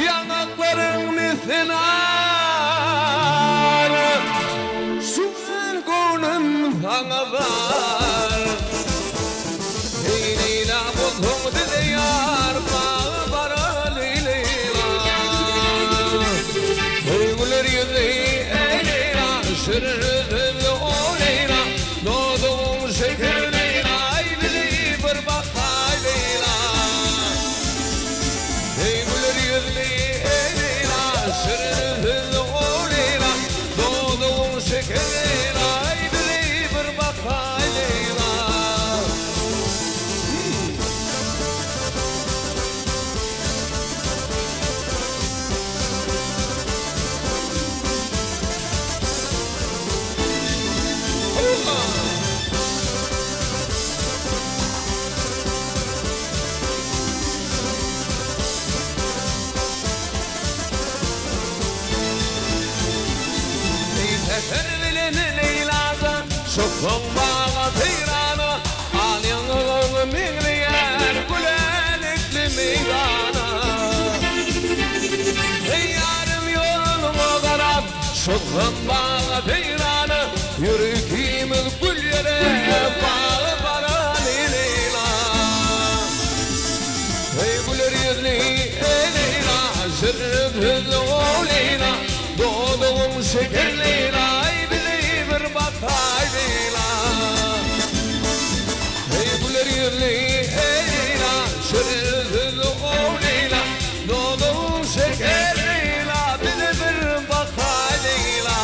Yanakların mislinar Sular gönlüm sana var Ey Leyla buldum dedi yar Bağı bara Leyla Ey güler yüzü ey Leyla Şırırdı o Leyla Doğduğum şeker Leyla Ay bizi bir bakay Leyla Ey güler yüzlü ey Leyla Şırırdı o Leyla Doğduğum şeker Leyla Ay bizi bir bakay Leyla Tefer bileni Leyla'da Şokun bağa teyranı Al yanılığını mingriyer Gülenlikli meydana Ey yarım yolunu karab Şokun bağa teyranı Yürükimiz gül yere Bağı bara Leyla Ey güler yüzlü ey Leyla Şırırdı o Leyla Doğduğum şeker Leyla Ay bizi bir bakay Leyla Ey güler yüzlü ey Leyla Şırırdı o Leyla Doğduğum şeker Leyla Bizi bir bakay Leyla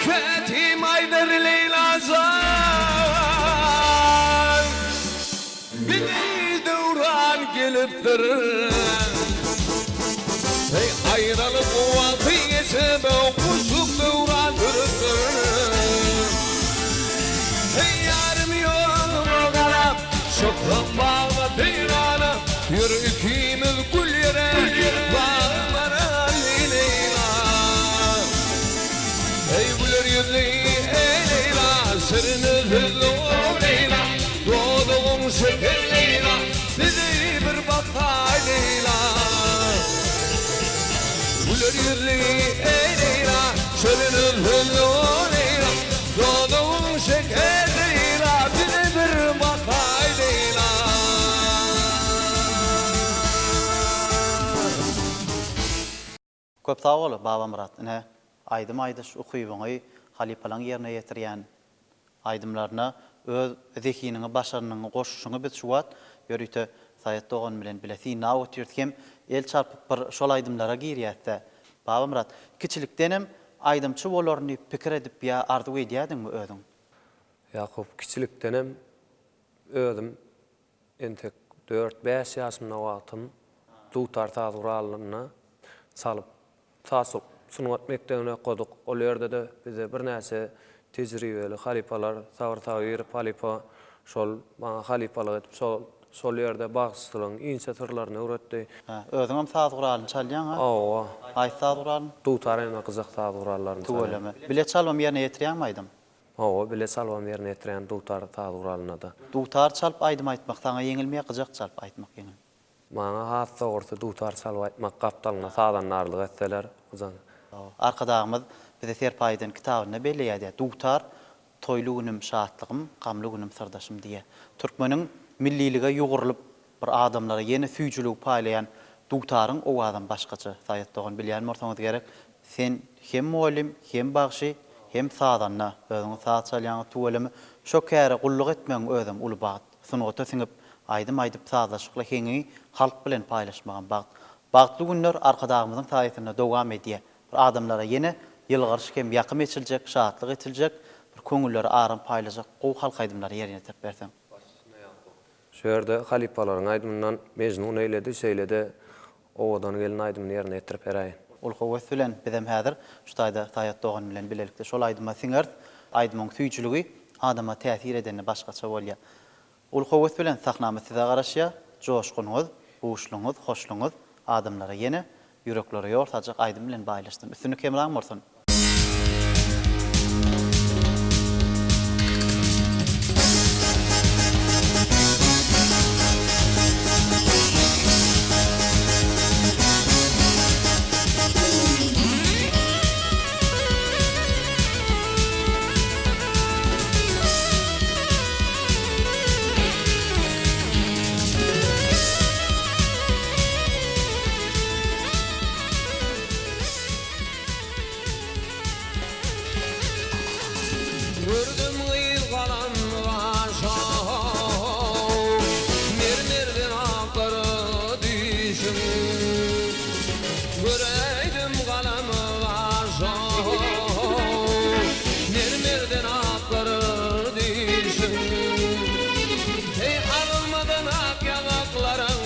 Fetim Aydar Leyla zan Beni devran geliptir Hey ayrılık vakti geçip Kuşup devran dürüptür Hey yarım yolunu karab Şoktan bağı teyrana Yürü ikimiz gül yere Bağı bara Leyla Ey güler yüzlü ey Leyla Sırrını hızlı o Leyla Doğduğum şeker Leyla Bizi bir bakay Leyla Güler yüzlü ey Leyla Sırrını hızlı o Leyla Doğduğum şeker Leyla Bizi bir bakay Leyla Köp sağ ol Baba Murat. Ne aydım aydış okuyuğunu halipalan yerine getirýän aydymlaryna öz zekiniňi, başarynyňy goşuşyňy biz şu wagt ýörüýte Saýat Dogan bilen bilesi nawut ýurtkem el çarpyp bir şol aýdymlara girýärse. Baba Murat, kiçilikdenem aýdymçy bolarny pikir edip ýa arzu edýärdiňmi özüň? Yakup kiçilikdenem özüm entek 4-5 ýaşymda wagtym dutar tazguralyna salyp tasyp sunat mekdebine goduk. Ol ýerde de bize bir näse tejribeli halipalar, sabır halipa şol bana halipalyk etip şol ýerde bagsylyň inisiatorlaryny öwretdi. Özüň hem tazguralyny çalýan ha? Owa. Aýt tazguralyny? Dutar ene gyzak tazguralyny. Tuweleme. Bile çalmam ýerine ýetirýänmi? Owa, bile salwam ýerine ýetirýän dutar tazguralyna da. Dutar çalyp aýdym aýtmak taňa ýeňilmeýe gyjak çalyp aýtmak ýeňil. Maňa hatda orta dutar çalyp aýtmak gapdalyna sadan narlyk etseler, uzan. Arkadağımız bize Serpaýyň kitabyna belleýärdi. Dutar toýlu günüm şatlygym, gamly günüm sırdaşym diye. Türkmeniň millilige ýugurylyp bir adamlara ýene süýçülük paýlaýan dutaryň o adam başgaça. Saýat Dogan bilýän morsaňyz gerek. Sen hem muallim, hem bagşy, hem sadanna özüň saat çalýan tuwelemi şo käre gulluk etmeň özüm uly bagt. Sunata siňip aýdym aýdyp saatlaşykla heňi halk bilen paýlaşmagan bagt. Bagtly günler arkadağımyzyň saýatyna dowam edýär. Adamlara yine ýylgarşy hem ýakym etjiljek, şatlyk etjiljek, bir köňülleri aram paýlajak, gowy halk aýdymlary ýerine terip berseň. Şu ýerde halipalaryň aýdymyndan mejnun eýledi, şeýlede owadan gelen aýdymyny ýerine ýetirip berýär. Ol howes bilen bizem häzir şu taýda Saýat Dogan bilen bilelikde şol aýdyma siňer, aýdymyň süýçüligi adama täsir edeni başgaça bolýar. Ol howes bilen sahnamy size garaşýar, joşguňyz, buşluňyz, hoşluňyz adamlara ýene yürekleri yortacak aydın bilen baylaştım. Üstünü kemran morsun. Gördüm ýylganan gaşaw, mermerden akary düşüm. Göreýdim galam gaşaw, mermerden akary düşüm. Hey almadan ak ýaklaryň,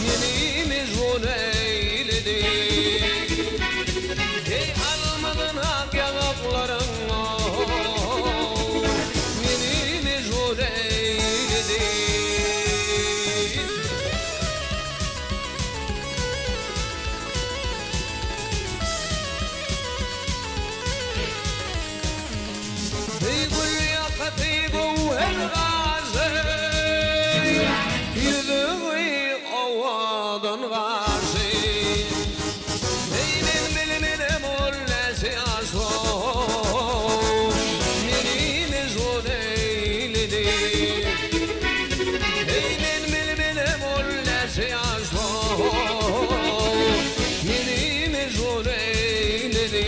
meni mezun eýledi. Hey almadan ak ýaklaryň, meni mezun eýledi. Hey gül ýakty gowy gazy, ýüzüňi owadan gazy. Hey men bilmenem ol näse aşaw, meni mezun eýledi. Hey men bilmenem ol näse aşaw, meni mezun eýledi.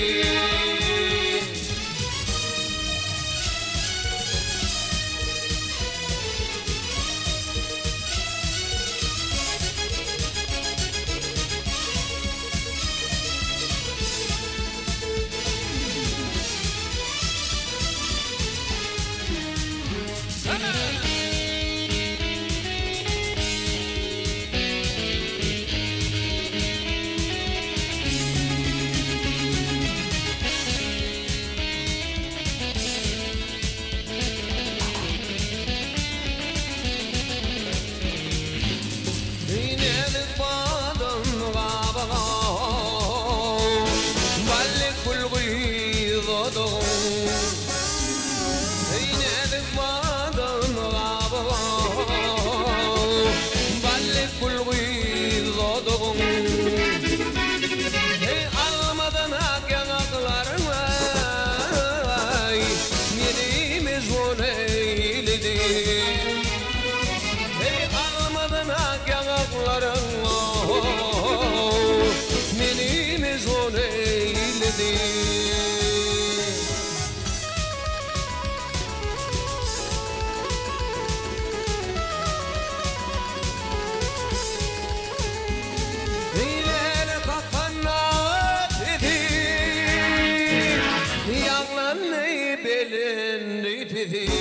eyledi.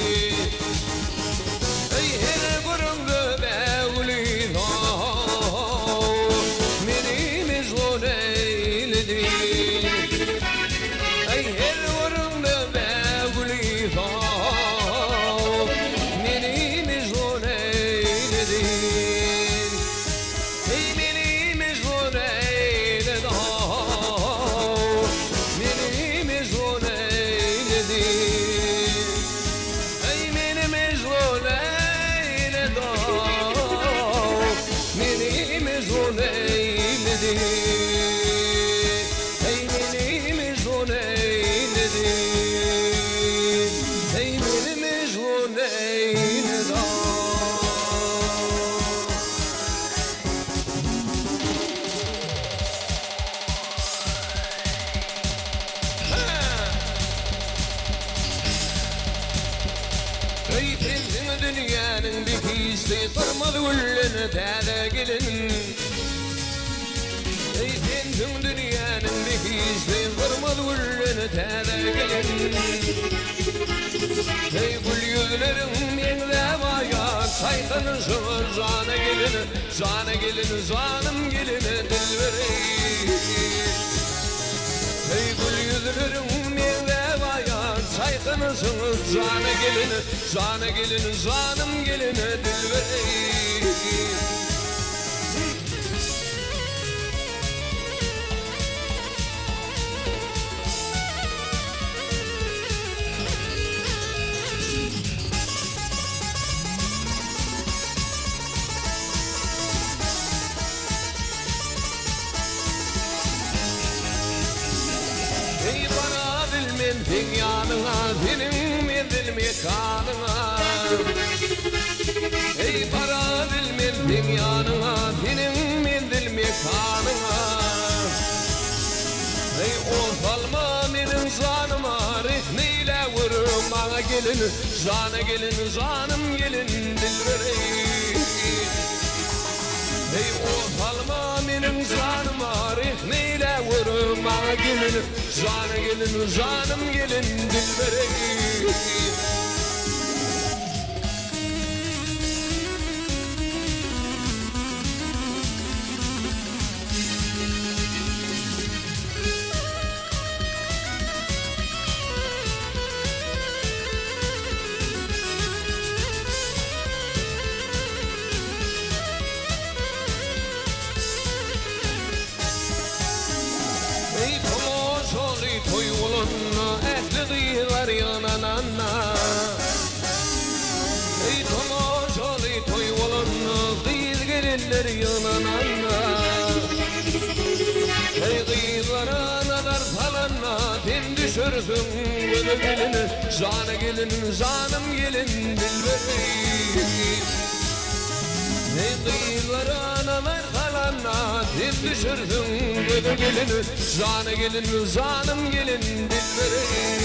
Ey her gurumda bəvli meni mezun eyledi. Ey her gurumda bəvli meni mezun eyledi. Ey meni mezun eyledi. Meni mezun eyledi. Ey meni mezun eyledi. Meni mezun eyledi. Ey meni mezun eyledi. Ey meni mezun eyledi. Ey tenzin dünyanın bir hissi sarmadı ullunu dağda gelin. Ey tenzin dünyanın bir hissi sarmadı ullunu dağda gelin. Ey gül yüzlerin mende bayağı saytanısın zana gelin. Zana gelin zanım gelin dilbereyi. Ey gül yüzlerin mende bayağı saytanısın zana gelin. Zana gelin zanım gelin dilbereyi. Ey bana bilmem dünyanına, benim edilme kanına. Ey bana bilmem dünyanına, benim edilme kanına. Ey ofalma benim zanıma, rehneyle vurun bana gelin. Zana gelin, zanım gelin dilbereyi. Ey ofalma benim zanıma, rehneyle vurun bana gelin. Zana gelin, zanım gelin dilbereyi. Ey tomoşoli toy olunna, ehli dıylar yanananna. Ey tomoşoli toy olunna, dıyız gelinler yanananna. Ey dıylara nazar salanna, din düşürsün gülü gelin. Zana gelin, zanım gelin dilbereyi. Ey dıylara nazar salanna, din düşürsün gülü gelin. Zana gelin, zanım gelin dilbereyi.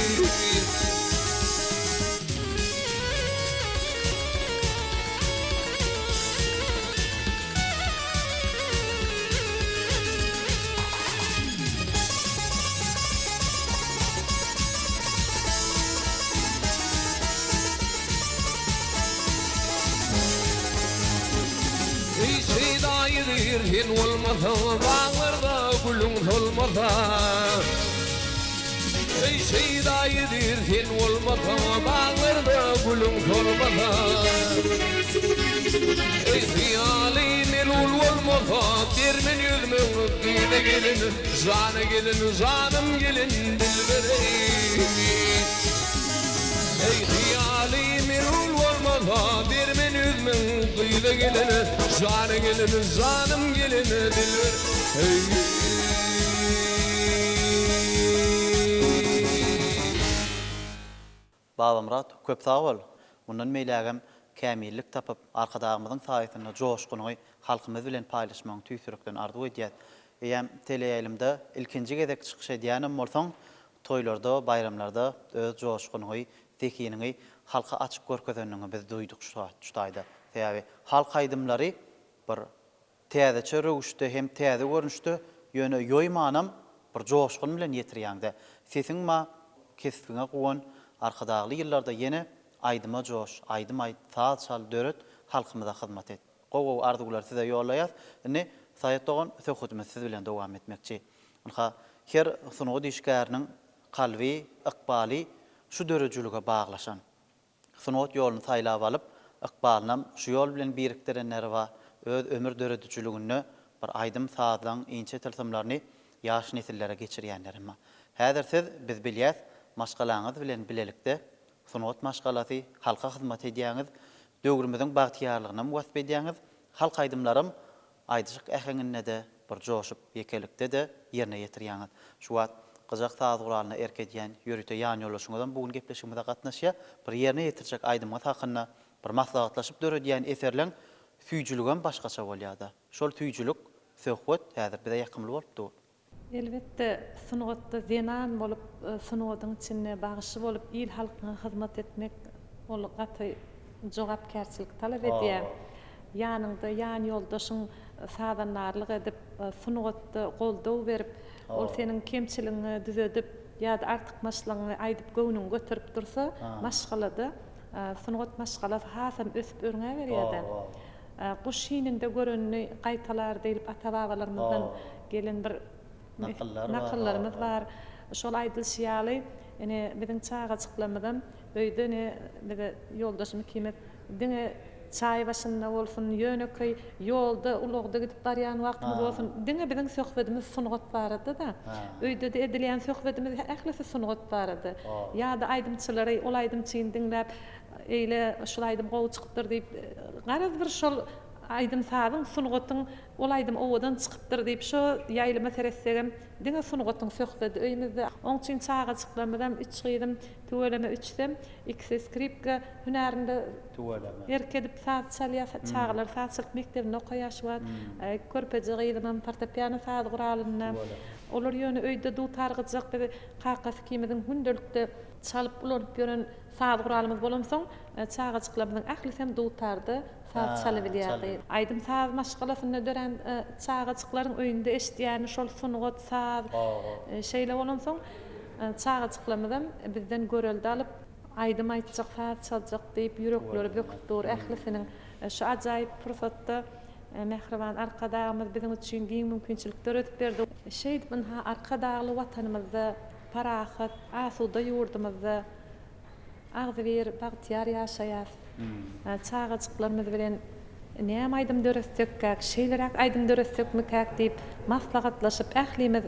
Ey sevdayıdır hin olmasa, bağlarda gülün solmasa. Ey sevdayıdır hin olmasa, bağlarda gülün solmasa. Ey hiyali melul olmasa, dermin yüzmün gide gelin. Zana gelin, zanım gelin dilbereyi. Ey hiyali melul olmasa, dermin yüzmün gide gelin. Zana gelin, zanım gelin dilbereyi. Baba Murat, köp sağ ol. Bundan meýlägem kämillik tapıp arkadağımızın saýatyny joşguny halkymyz bilen paýlaşmagyň tüýsürükden arzu edýär. Eýem teleýelimde ilkinji gezek çykyş edýänem bolsaň, toýlarda, bayramlarda öz joşguny, tekiniňi halka açyk görkezeniňi biz duýduk şutaýda. Täze halk aýdymlary bir täze çörügüşde hem täze görnüşde ýöne ýoýmanam bir joşgun bilen ýetirýärdi. Sesiň ma kesipine gowan arkadagly ýyllarda ýene aydyma joş, aydym aýt, saat sal döret halkymyza hyzmat et. Gowa arzugular size ýollaýar. Ine Saýat Dogan söhbetimiz siz bilen dowam etmekçi. Onha her sunugy dişgäriniň kalbi, ykbaly şu dörejülüge baglaşan. Sunut ýoluny saýlap alyp, ykbalynam şu ýol bilen birikdirenler we öz ömür döredijülügini bir aydym saatlaň inçe tilsimlaryny ýaş nesillere geçirýänlerim. Häzir siz biz bilýäs, maşgalaňyz bilen bilelikde sunut maşgalasy halka hyzmat edýäňiz, döwrümizin bagtyarlygyna muwasp edýäňiz, halk aydymlarym aýdyjyk äheňinde de bir joşup ýekelikde de ýerine ýetirýäňiz. Şu wagt gyjak saatguralyna erkedýän ýörüte ýan ýollaşyňyzdan bugün gepleşigimize gatnaşýar. Bir ýerine ýetirjek aýdymyz hakynda bir maslahatlaşyp döredýän eserleň süýjülügem başgaça bolýardy. Şol süýjülük söhbet häzir bize ýakymly bolupdy. Elbette sunugda zenan bolup sunugyň içinde bagyşy bolup il halkyna hyzmat etmek ol gaty jogapkärçilik talap edýär. Ýanyňda ýan ýoldaşyň sadanlarlyk edip sunugda goldaw berip ol seniň kemçiligiňi düzedip ýa-da artykmaçlygyny aýdyp göwnüň götürüp dursa maşgalada sunugat maşgalası hasam ösüp örňe berýärdi. Guş hininde görenni gaýtalar diýip ata-babalarymyzdan gelen bir nakıllarımız var. Şol aýdylşýaly, ene biziň çağa çyklamydan öýde ne bize ýoldaşym kimet diňe çay başynda bolsun, ýöneköy ýolda ulugda gidip barýan wagtymyz bolsun. Diňe biziň söhbetimiz sunugat barady da. Öýde de edilen söhbetimiz ählisi sunugat barady. Ýa-da aýdymçylary ol aýdymçyny diňläp eýle şol aýdym gowy çykypdyr diýip garaz bir şol aydym saýdyň sunugatyň ol aydym owadan çykypdyr diýip şo ýaýly meselesegem diňe sunugatyň söhbeti öýümizde oň üçin çağa çyklanmadan 3 gyýdym töweleme 3dem ikisi skripka hünärinde erkedip saat çalýar çağlar saat çyk mektebinde okaýaşýar körpeje gyýdym fortepiano saat guralyna olar ýöne öýde dutargyjak bir kakasy kimediň gündelikde çalyp ulanyp ýören saat guralymyz bolamsoň çağa çyklanmadan ählisem dutardy saat çalyp bilýärdi. Aydym saat maşgalasyna dören çağa çyklaryň öýünde eşitýän şol sunugat saat şeýle bolamsoň çağa çyklanmadan bizden göreldi alyp aydym aýtjak saat çaljak diýip ýürekleri böküp dur ählisiniň şu ajaýyp pursatda mehriban arkadaşymyz bizim üçin giň mümkinçilikler ötüp berdi. Şeýdip ha arkadaşly watanymyzda parahat asuda ýurdumyzda agdyr bagtyar ýaşaýar. Çağa çyklarymyz bilen näme aýdym döresek, şeýlerak aýdym döresek mikak diýip maslahatlaşyp ählimiz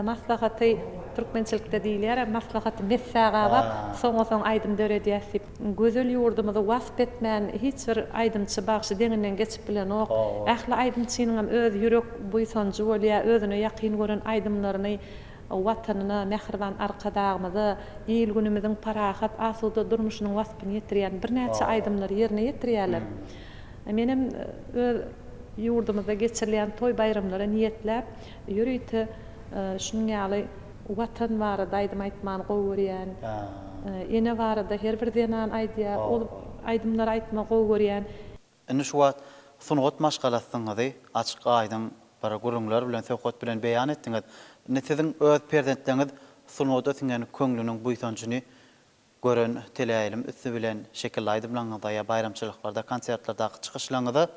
maslahaty türkmençilikde diýilýär, maslahaty messaga bak, soňa-soň aýdym döredýäsip gözel ýurdumyzy wasp etmän hiç bir aýdymçy bagşy deňinden geçip bilen ok. Ähli aýdymçynyň öz ýürek buýsanjy bolýar, özüne ýakyn gören aýdymlaryny watanyna mehriban arkadaşymyzy ýyl günümiziň parahat asuda durmuşynyň waspyny ýetirýän bir näçe aýdymlar ýerine ýetirýärler. Menim öz ýurdumyzda geçirilýän toy bayramlara niýetlep ýürüýti şunuň ýaly watan barada aýdym aýtmany gowy görýän. Ene barada her bir denan aýdýar, ol aýdymlar aýtmagy gowy görýän. Ine şu wagt sunugat maşgalasyňyzy açyk aýdym bara gurulmalar bilen söhbet bilen beýan etdiňiz. Siziň öz prezidentliňiz sunugda siňen köňlüniň buýsanjyny gören teleýilim üstü bilen şekil aýdymlaňyzda ýa bayramçylyklarda, konsertlarda çykyşlaňyzda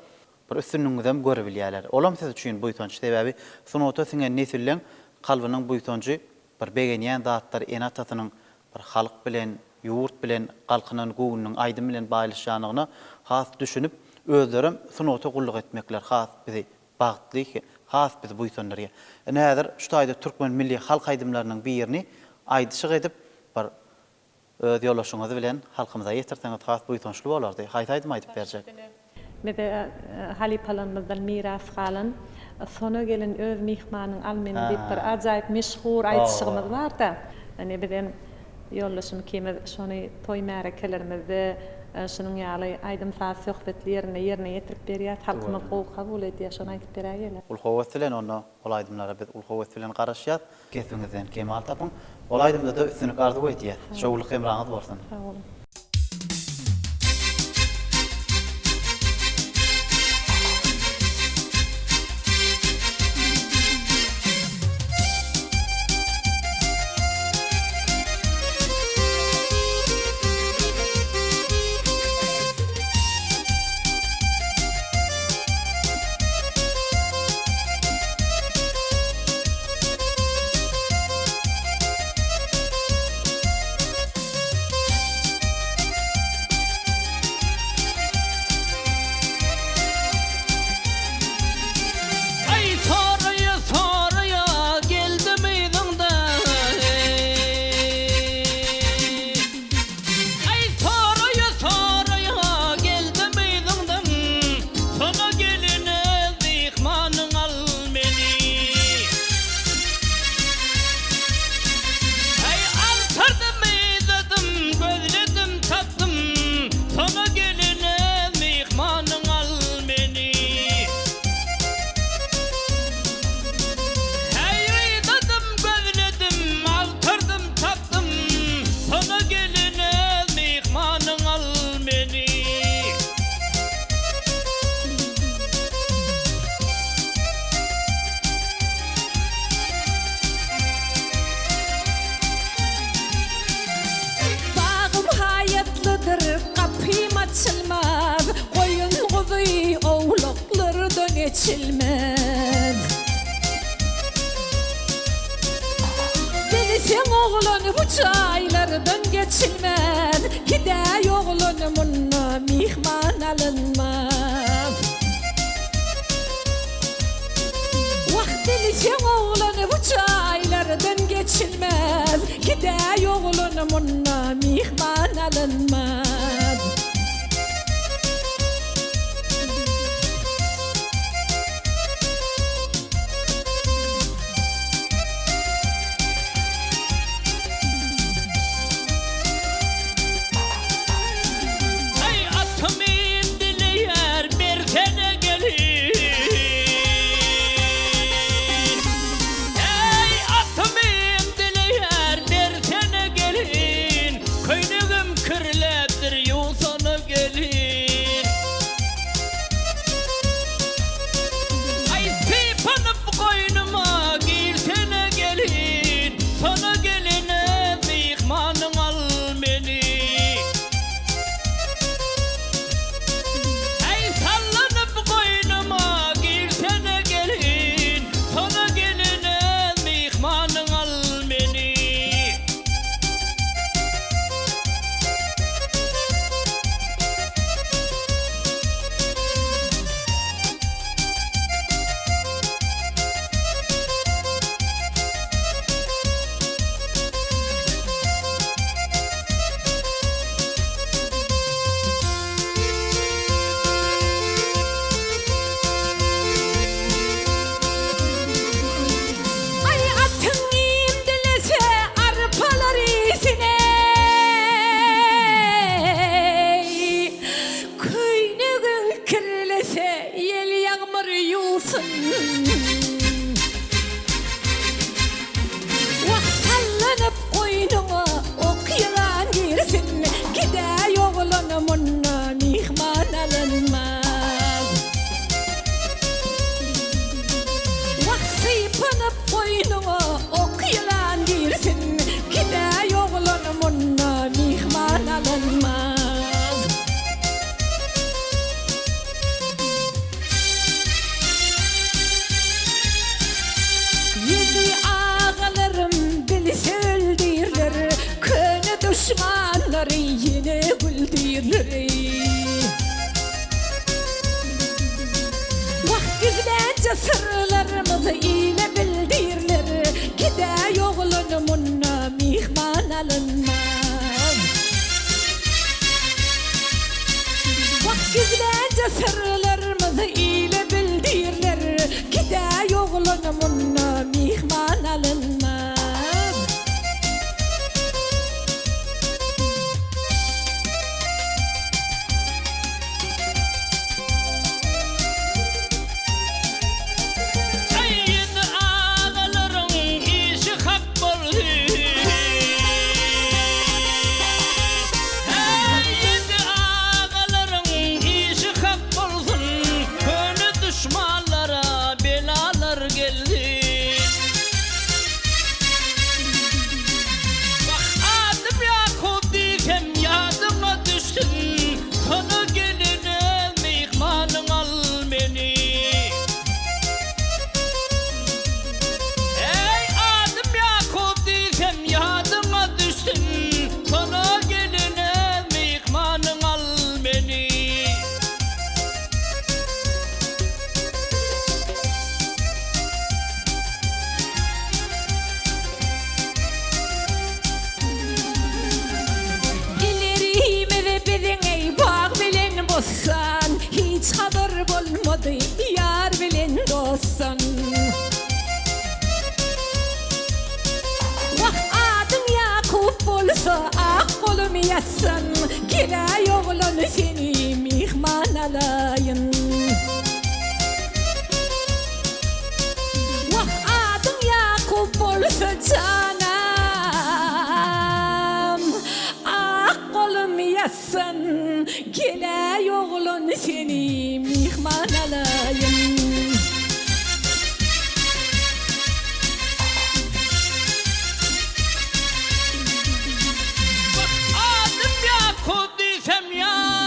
bir üstünlüňizden görüp bilýärler. Olam siz üçin buýsanjy sebäbi sunugda siňen nesilleň kalbynyň buýsanjy bir begenýän zatlar enatasynyň bir halk bilen, ýurt bilen, galkynyň göwnüň aýdym bilen baýlaşýanyny has düşünüp özlerim sunugda gulluk etmekler has bizi bagtly has biz buýsanlarya. Näder şu taýda türkmen milli halk aýdymlarynyň birini aýdyşyk edip bir öz ýollaşyňyzy bilen halkymyza ýetirseňiz has buýsançly bolardy. Haýt aýdym aýdyp berjek. Mede halipalarymyzdan miras galan sona gelen öz mihmanyň almeny diýip bir ajaýyp meşhur aýdyşygymyz bar da. Hani bilen ýollaşym kime şonu toy märekelerimizde şunun ýaly aýdym saat söhbetlerine ýerine ýetirip berýär, halkyma gowy kabul edýär, şonu aýdyp berýärler. Ul howat bilen onu ol aýdymlara biz ul howat bilen garaşýar. Kesinlikle Kemal tapyň. Ol aýdymda da üstüni arzuw edýär. Şowluk emraňyz bolsun. Sag olun. kapıyım açılmaz, koyun kuzu oğlaklardan geçilmez. Sen oğlanı bu çaylardan geçilmez, gide oğlanımın mihman alınmaz. Vaktili sen oğlanı bu çaylardan geçilmez, gide oğlanımın mihman alınmaz. Düşmanları yine güldürür. Vaktiyle sırlarımızı ile bildirirler, gide oğlunumun mihman alınmaz. Vaktiyle sırlarımızı ile bildirirler, gide oğlunumun mihman alınmaz. Hiç haber olmadı yar bilen dostsan. Vah adın Yakup olsa ah kolum yatsan, gele oğlan seni mihman alayın. Vah adın Yakup olsa canım, ah kolum yatsan, gele oğlan seni mihman alayım. Adım Yakup desem ya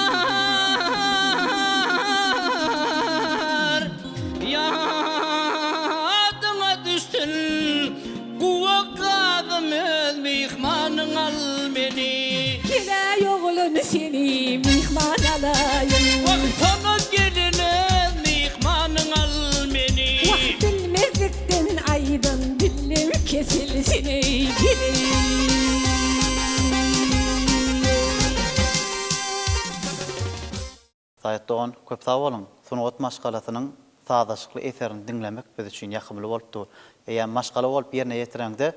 Saýat doğan köp sag bolun. Sunugat maşgalasynyň sadaşykly eserini dinlemek biz üçin ýakymly bolupdy. Eýär maşgala bolup ýerine ýetirende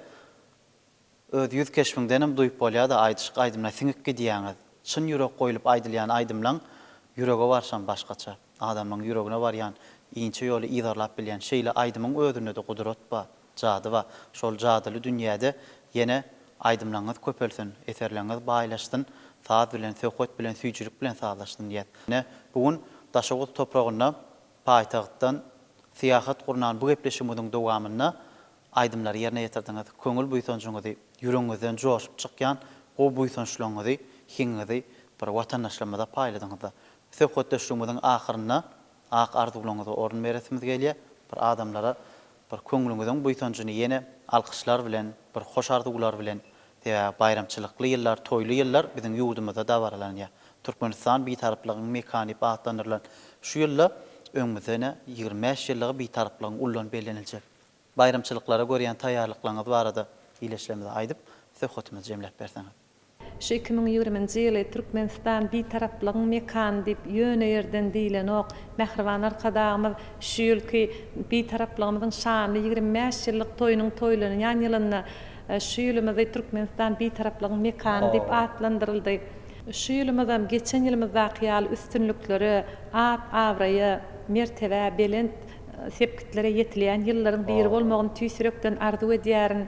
öz ýüz keşfiňdenem duýup bolýar da aýdyşyk aýdymna siňip gidýäňiz. Çyn ýürek goýulyp aýdylýan aýdymlaň ýürege barşan başgaça. Adamlaň ýüregine barýan iňçe ýoly ýyzarlap bilýän şeýle aýdymyň özünde de gudrat bar, jady bar. Şol jadyly dünýäde ýene aýdymlaňyz köpelsin, eserleriniz baýlaşdyn, saat bilen, söhbet bilen, süýjülük bilen sağlaşdyn diýär. Ne bugun Daşawut topragyna paýtagtdan siýahat gurnan bu gepleşigimiň dowamyna aýdymlary ýerine ýetirdiňiz. Köňül buýsanjyňyzy ýüregiňizden joşup çykýan o buýsançlygyňyzy hiňizi bir watandaşlamada paýladyňyz. Söhbetleşigimiň ahyryna ak arzuwlaryňyza orun beresimiz gelýär. Bir adamlara bir köňlüňizden buýsanjyny ýene alkyşlar bilen, bir hoş arzuwlar bilen bayramçylykly ýyllar, toýly ýyllar biziň ýurdumyzda da baralanýar. Türkmenistan bitaraplygyň mekani baýtanyrylan şu ýylla öňümizde 25 ýyllygy bitaraplygyň ullan bellenilje. Bayramçylyklara görýän taýýarlyklaryňyz barada ileşlemde aýdyp, söhbetimizi jemläp berseňiz. Şu 2020-nji ýyly Türkmenistan bitaraplygyň mekan diýip ýöne ýerden diýilen ok Mehriban arkadagymyz şu ýylky bitarapligymyzyň şany 25 ýyllyk toýunyň toýlanýan ýylyna şu ýylymyzda Türkmenistan bitaraplygyň mekan diýip atlandyryldy. Şu ýylymyzda geçen ýylymyzda ýaly üstünlükleri, at, awraýy, mertebe, belent sepkitlere ýetilýän ýyllaryň biri bolmagyny tüýsürekden arzu edýärin.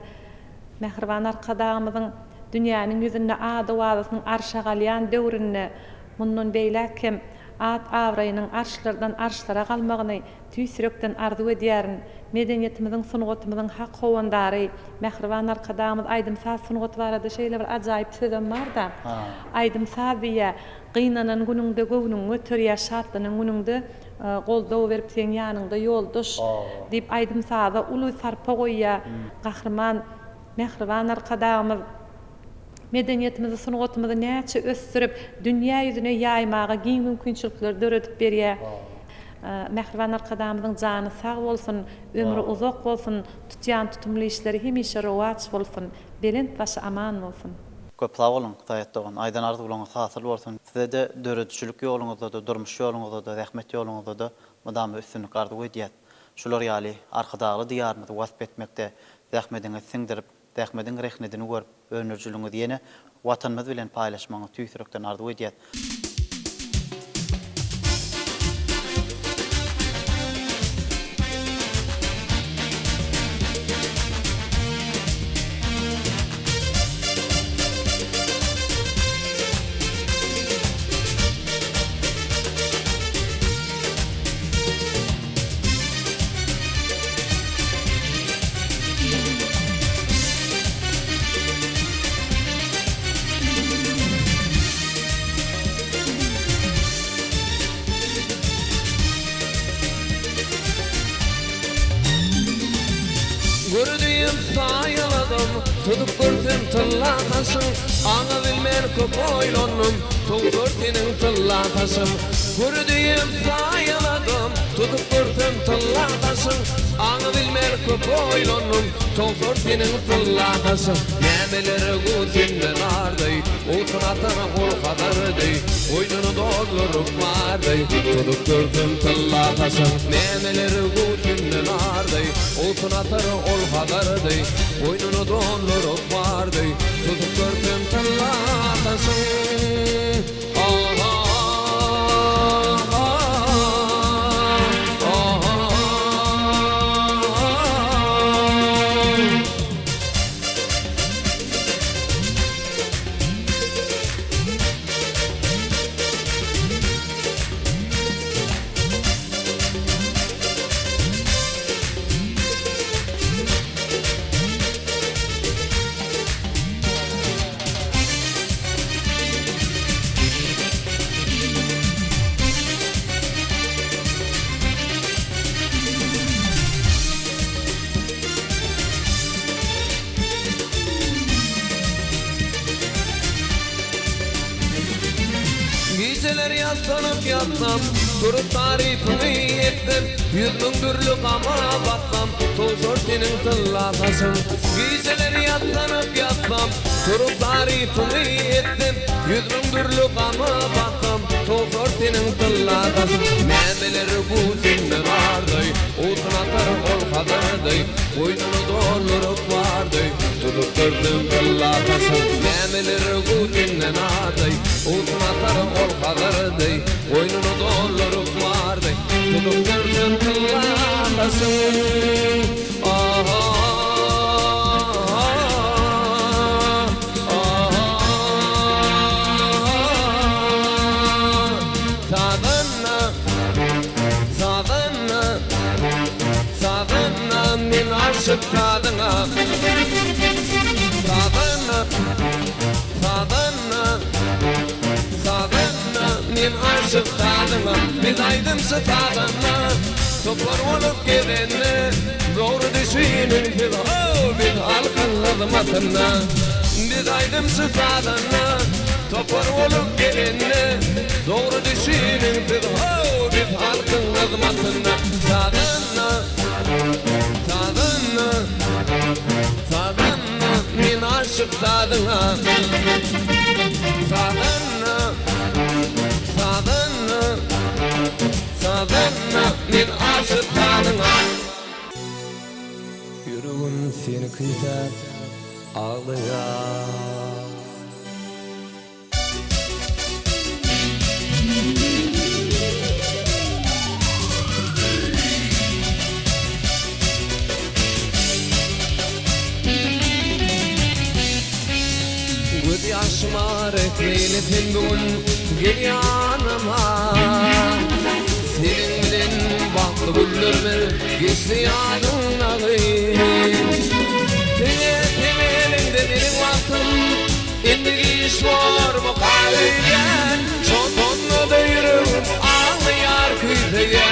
Mehriban arkadagymyzyň dünýäniň ýüzünde ada wazasynyň arşagalýan döwründe mundan beýlekem at awraýynyň arşlardan arşlara galmagyny tüýsürekden arzu edýärin. Medeniýetimiziň sunugatymyzyň hak howandary Mehriban arkadagymyz aýdymsa sunugat barada şeýle bir ajaýyp sözüm bar da. Aýdymsa diýe gıynanan günüňde göwnüň ötürýär şartlanan günüňde goldaw berip sen ýanynda ýoldaş diýip aýdymsa da uly sarpa goýýar. Gahrman Mehriban arkadagymyz medeniýetimizi sunugatymyzy näçe ösdürip dünýä ýüzüne ýaýmaga giň mümkinçilikler döredip berýär. Mehriban arkadagymyzyň jany sag bolsun, ömrü uzak bolsun, tutýan tutumly işleri hemişe rowat bolsun, belent başy aman bolsun. Köp sag bolun, Saýat doğan. Aýdan arzuwlaryňyz hasyl bolsun. Size de döredçilik ýoluňyzda da, durmuş ýoluňyzda da, rahmet ýoluňyzda da mudam üstünlik arzu edýär. Şular ýaly arkadagly diýarymyzy wasp etmekde rahmetiňi siňdirip, rahmetiň rehnedini görüp, önürjülüňizi ýene watanymyz bilen paýlaşmagy tüýsürekden arzu edýär. Gördüğüm sayıladım, tutup gördüm tıllatasın. Ağa bilmer köp oylonum, tuğdurtinin tıllatasın. Gördüğüm sayıladım, tutup gördüm tıllatasın. Ağa bilmer köp oylonum, tuğdurtinin tıllatasın. Nemeleri güzinden arday, otun atana ol kadarday. Oynunu doldurup varday, tutup gördüm tıllatasın. Nemeleri güzinden arday, otun atana ol kadarday. Oynunu doldurup varday, tutup gördüm tıllatasın. Geceler yaslanıp yatsam, durup tarifini ettim. 100.000 türlü kama baksam, tozor senin tıllatasın. Geceler yaslanıp yatsam, Turup tarifini etdim, 100 bin türlü kanı baktım. Tozor senin tılladas, memeleri bu senden arday. Utun atar ol kadarday, boynunu doldurup varday. Tutup durdum tılladas, memeleri bu senden arday. Utun atar ol kadarday, boynunu doldurup varday. Tutup durdum tılladas. Min aşık tadına Sadana min aşık tadına Biz aydımsı tadına Toplar olup gelene Doğru düşünün biz halkın hizmetine Biz aydımsı tadına Toplar olup gelene Doğru düşünün biz halkın hizmetine Sadana Sadana min aşık tadına Sadana min aşık tadına Yüreğim seni kıytar ağlayar Göz yaşıma renkliyle pindun gel yanıma Senin bilen baklı güllerime geçti yanına Temelinden elin baktım Endigi iş var mı kalben Çoğunlu da yürüyorum ağlayar kıytaya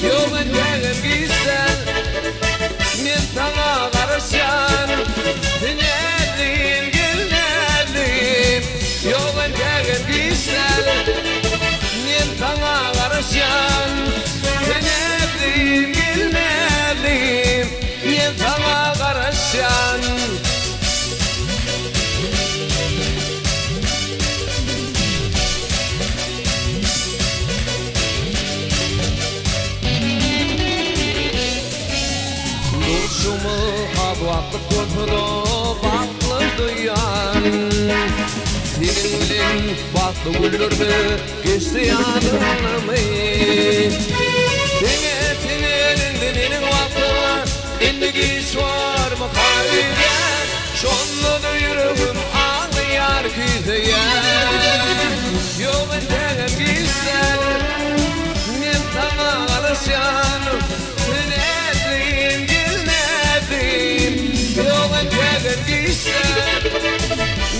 Yolun gelin gizden Men sana karışan Dinledim Yolun gelin gizden Men sana karışan Dinledim Men sana karışan Duruşumu havaklı korkudu baklı duyan Senin bilen baklı güllerime geçti yanımı Senin elinden vaktıma endigi iş var mı kalben Şonlu da yüreğim ağlayar kıytaya Yolun gelin gizden Men sana karışan Yolun gelin gizden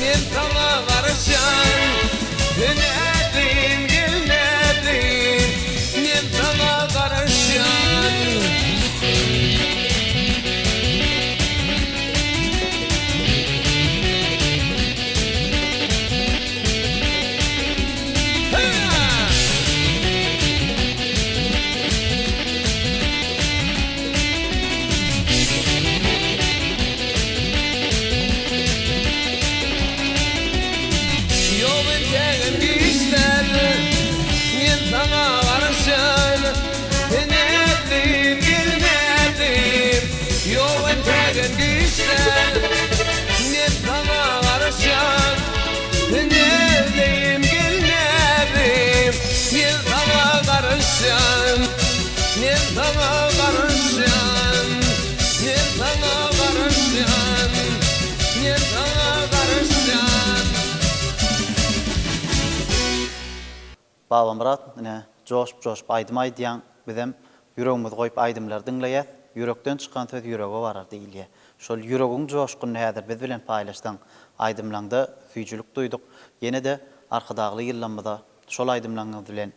Men sana karışan Dinledim Men sana karışan Babam Murat, coşup aydım diýen bizem yüreğimiz goýup aydymlar dinleýär. Yürekden çykan söz yüreğe barar diýilýär. Şol yüregiň coşkuny häzir biz bilen paýlaşdyň aydymlanda süýjülük duýduk. Ýene de arkadagly ýyllarymyzda şol aydymlaryňyz bilen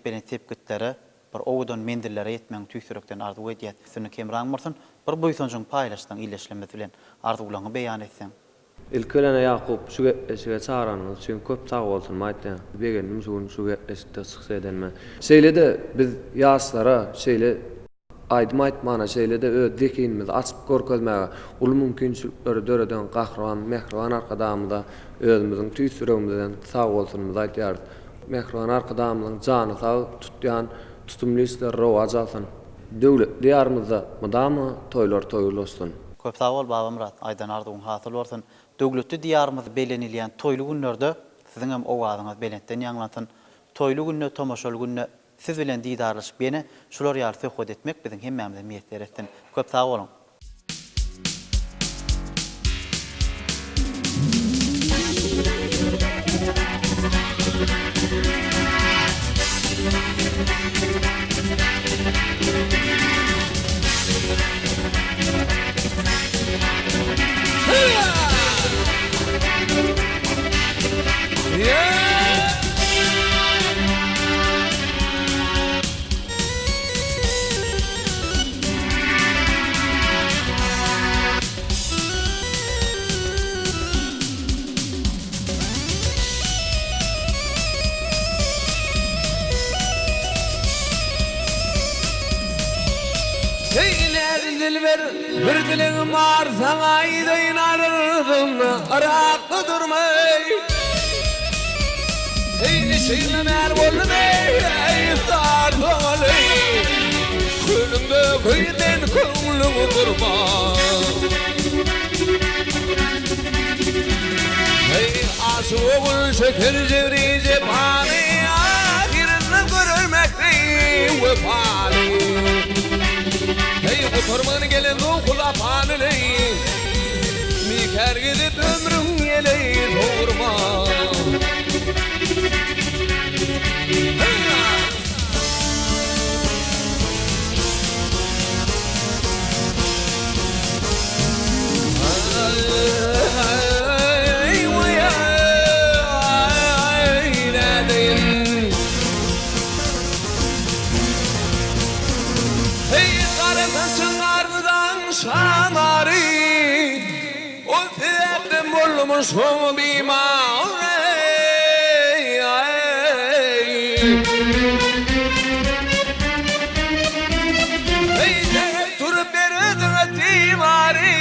belent tepkitleri bir owdan mendillere ýetmeň tüýsürekden arzu edýär. Seni kemraň bolsun, bir buýsunjyň paýlaşdyň ileşlemez bilen arzularyňy beýan etseň. İlkelene Yakup şu geçe çağıranız çünkü köp sağ olsun maýtdy. Begenim şu geçte sıksa edenme. Şeýle de biz ýaşlara şeýle aýdym aýtmana şeýle de öz zekinimizi açyp görkezmäge, ul mümkinçilikleri döreden gahrwan, mehriban arkadamyda özümiziň tüýsüregimizden sag bolsunymy aýtýar. Mehriban arkadamyň jany sag tutýan tutumly işler rowaj alsyn. Döwlet diýarymyzda mydamy toýlar toýulsun. Köp sag bol Baba Murat, aýdan ardygyň hasyl bolsun. Döwletli diýarymyz belenilýän toýly günlerde siziň hem owazyňyz belentden ýanglansyn. Toýly günne, tomaşaly günne siz bilen diýdarlaşyp beni şular ýaly söhbet etmek biziň hemmemize miýetler etsin. Köp sag bolun. Dilber bir dilim var sana aydayın arardım araklı durmay Eyni şeylemer bolun ey sar dolay Külünde kıyden könlümü durma Ey aşı oğul şeker cevri cephani Ahirini görülmekteyim vefali Hey oturman gelen okula paneley Miker gidip ömrüm geley doğurma Son bima Hey turup beredin timari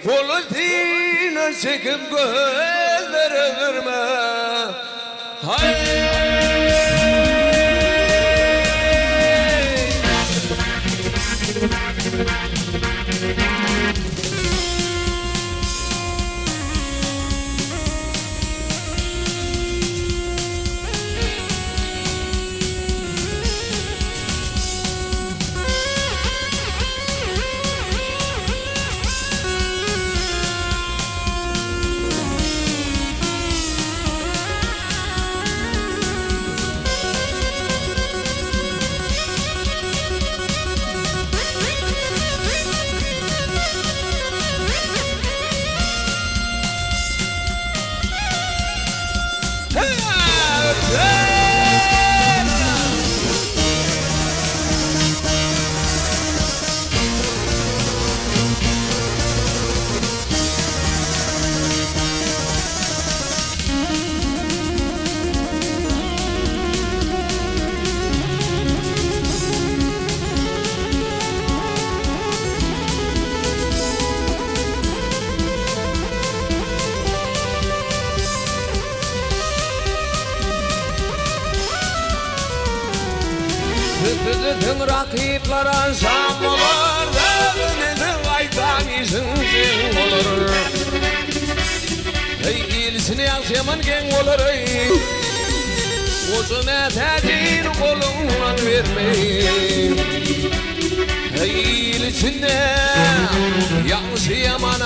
Volutino çekip gözlere verme Hay Bütün rakiplara zam olur Dövünü aydan izin olur Hey ilisini yansıyaman gen olur Uzun etecin kolundan vermeyin Hey ilisinde yansıyaman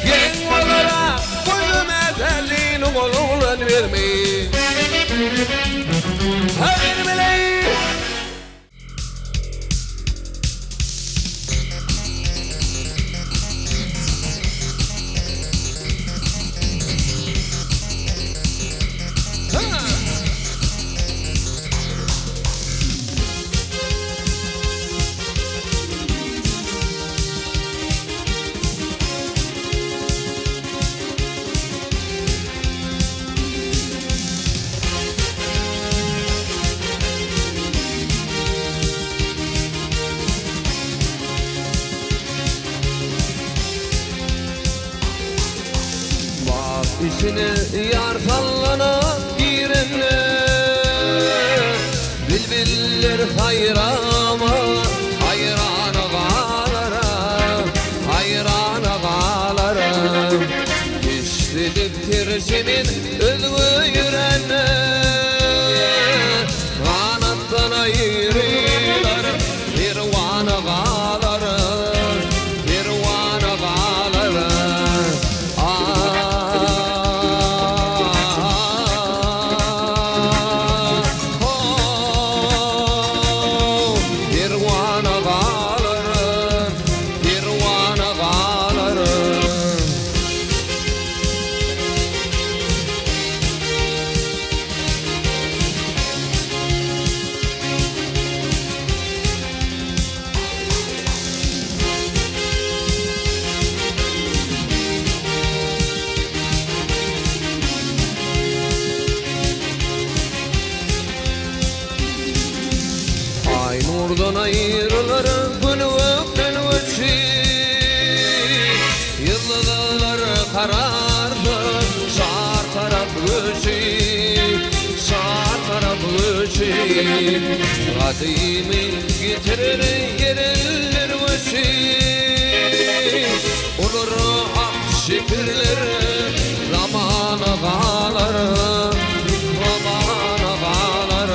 Gen olur Uzun etecin kolundan vermeyin Hayır meleğim İçine yar sallana girenne Bilbiller hayrama hayran ağalara hayran ağalara Geçtilip tersimin özgü yürenne Kanattan ayırırlar Pirvan ağalara Pirvan ağalara Pirvan ağalara Pirvan ağalara Ay nurdan ayrılır günü öçü Yıldızlar karardı şar taraf öçü Şar taraf öçü Kadimi getirir yeriller öçü Olur ak şekiller zamana bağlar Zamana bağlar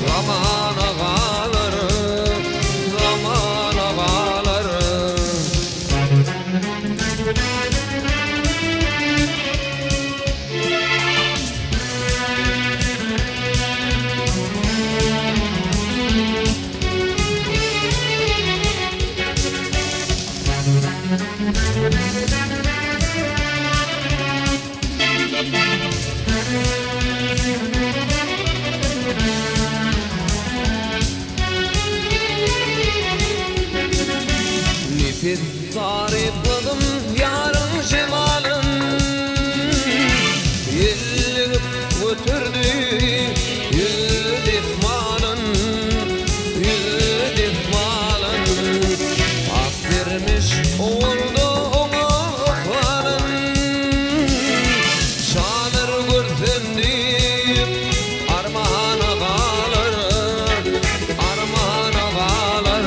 Zamana bağlar Zamana bağlar Nefis tarifladım yarın şemalın Yıllık götürdü yüz ihmalın Yüz ihmalın Hak vermiş oldu ona okların Şanır görsendim armağana bağlar Armağana bağlar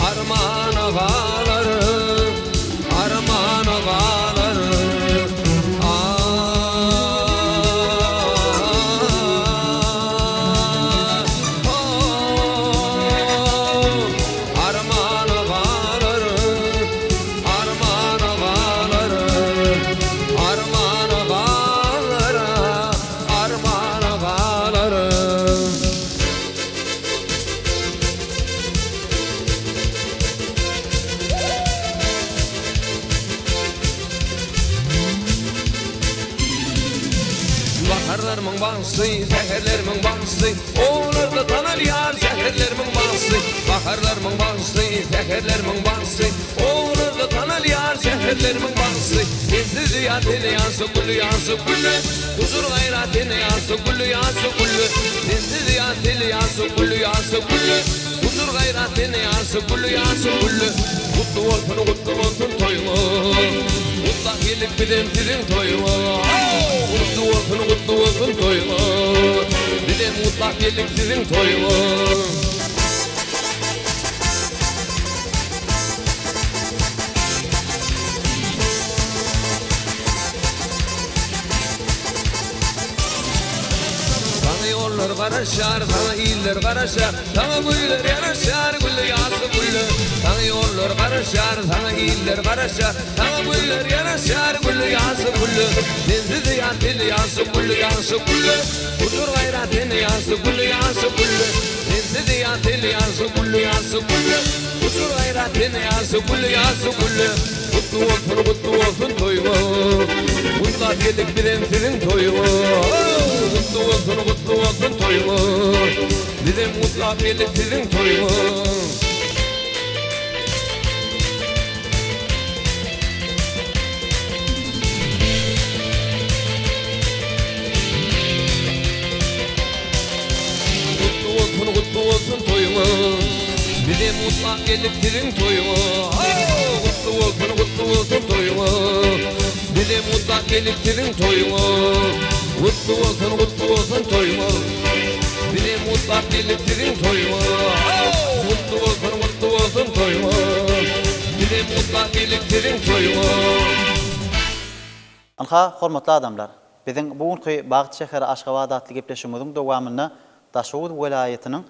Armağana bağlar Armağana bağlar Armağana bağlar Armağana bağlar Armağana bağlar Armağana bağlar Baharlar mın bağısı, seherler mın bağısı Oğlar da tanar yar, seherler mın bağısı Baharlar mın bağısı, seherler mın bağısı Oğlar da tanar yar, seherler mın bağısı İzli ziyadini yansı kullu yansı kullu Huzur gayratini yansı kullu yansı kullu İzli ziyadini yansı kullu yansı kullu Huzur gayratini yansı kullu yansı kullu Kutlu olsun toyma Mutlak gelip bilim dilin toyma Kutlu olsun toyma Bilim mutlak gelip dilin toyma Sana yollar karışar, sana iller karışar Sana güller yanaşar, gülle yası gülle Sana yollar karışar, sana iller karışar Sana güller yanaşar, gülle yası gülle Dinsiz yatili yası gülle yası gülle Huzur gayratini yası gülle yası gülle Dinsiz yatili yası gülle yası gülle Huzur gayratini yası gülle yası gülle Kutlu olsun toyma Mutlak gelip bilen sizin toyma Kutlu olsun toyma Bizim mutlak gelip sizin toyma mutlak elektriğin toyunu Kutlu olsun toyunu Bize mutlak elektriğin toyunu Kutlu olsun toyunu Bize mutlak elektriğin toyunu Kutlu olsun toyunu Bize mutlak elektriğin toyunu Anha hormatly adamlar, biziň bugünkü Bağdat şäheri Aşgabat adly gepleşigimiziň dowamyny Daşowut welaýatynyň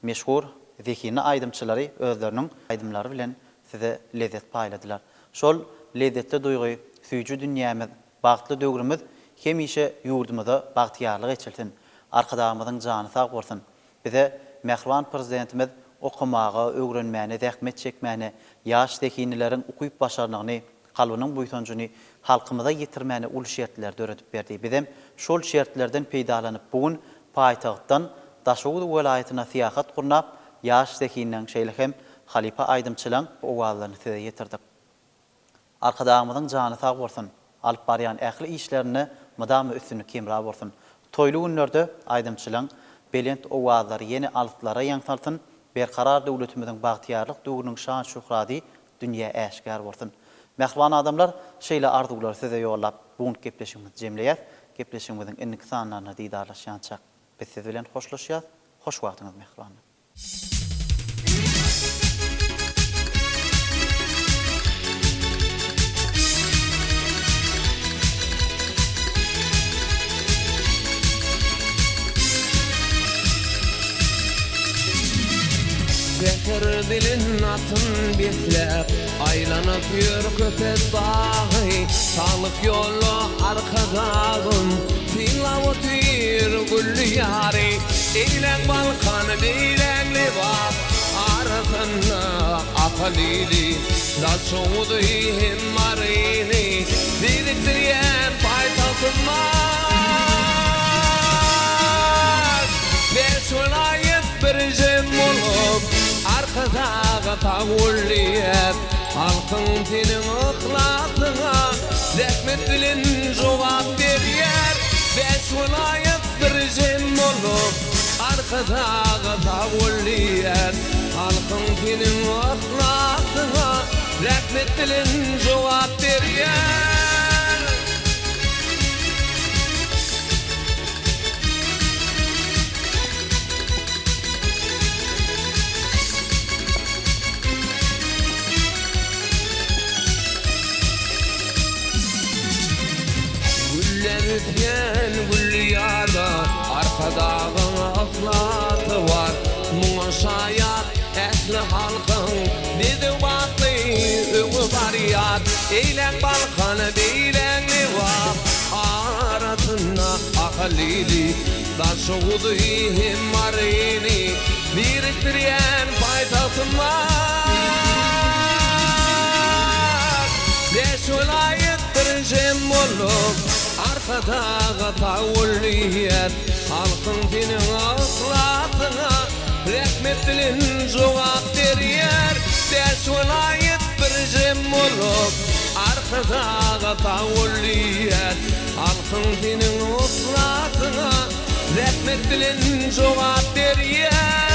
meşhur zekini aýdymçylary özleriniň aýdymlary bilen size lezzet paýladylar. Şol lezzetli duýgy, süýjü dünýämiz, bagtly döwrümiz hemişe ýurdumyza bagtýarlyk geçilsin. Arkadağımyzyň jany sag bolsun. Bize Mehriban prezidentimiz okumagy, öwrenmäni, zähmet çekmäni, ýaş zekinileriň ukuyup başarlygyny, kalbynyň buýsanjyny halkymyza ýetirmäni ul şertler döretip berdi. Bizem şol şertlerden peýdalanyp bugün paýtagtdan Daşowut welaýatyna siýahat gurnap, ýaş zekiniň şeýle hem Halipa aýdymçylaryň owazlaryny size ýetirdik. Arkadağımyzyň jany sag bolsun. Alyp barýan ähli işlerini madamy üstüni kemra bolsun. Toýly günlerde aýdymçylaryň belent owazlary ýeni alyplara ýaňsalsyn, berkarar döwletimiziň bagtyarlyk döwrüniň şan şöhrady dünýä äşkar bolsun. Mehriban adamlar şeýle arzuwlar size ýollap bugün gepleşigimiz jemleýär. Gepleşigimiziň endiki sanlaryna diýdarlaşýançak. Biz siz bilen hoşlaşýar. Hoş wagtyňyz mehriban. Şeker dilin atın betlep Aylanyp ýör köpet bagy Sağlyk ýolu arkadagym Tinlap otyr gully ýary Eýlen balkan beýleňli bak Arasynda akalili Daşowudy hem maryny Birikdirýän paýtagymaz Beş welaýat bir jem bolup Arkadaga tawulliyat halkyň tiniň ıhlatyna rahmet bilen jogap berýär beş welaýat bir jem bolup arkadaga tawulliyat halkyň tiniň ıhlatyna rahmet bilen jogap berýär Ütyen gülliyada arkadağın aflatı var Muňa şayat ähli halkyň dedi wagty öňü barýar Eýlen balkan beýleňli wak arasyna akalili Daşowudy hem maryny birikdirýän paýtagymaz Beş welaýat bir jem bolup Arkadaga tawulliyat halkyň tiniň ıhlatyna rahmet bilen jogap berýär beş welaýat bir jem bolup arkadaga tawulliyat halkyň tiniň ıhlatyna rahmet bilen jogap berýär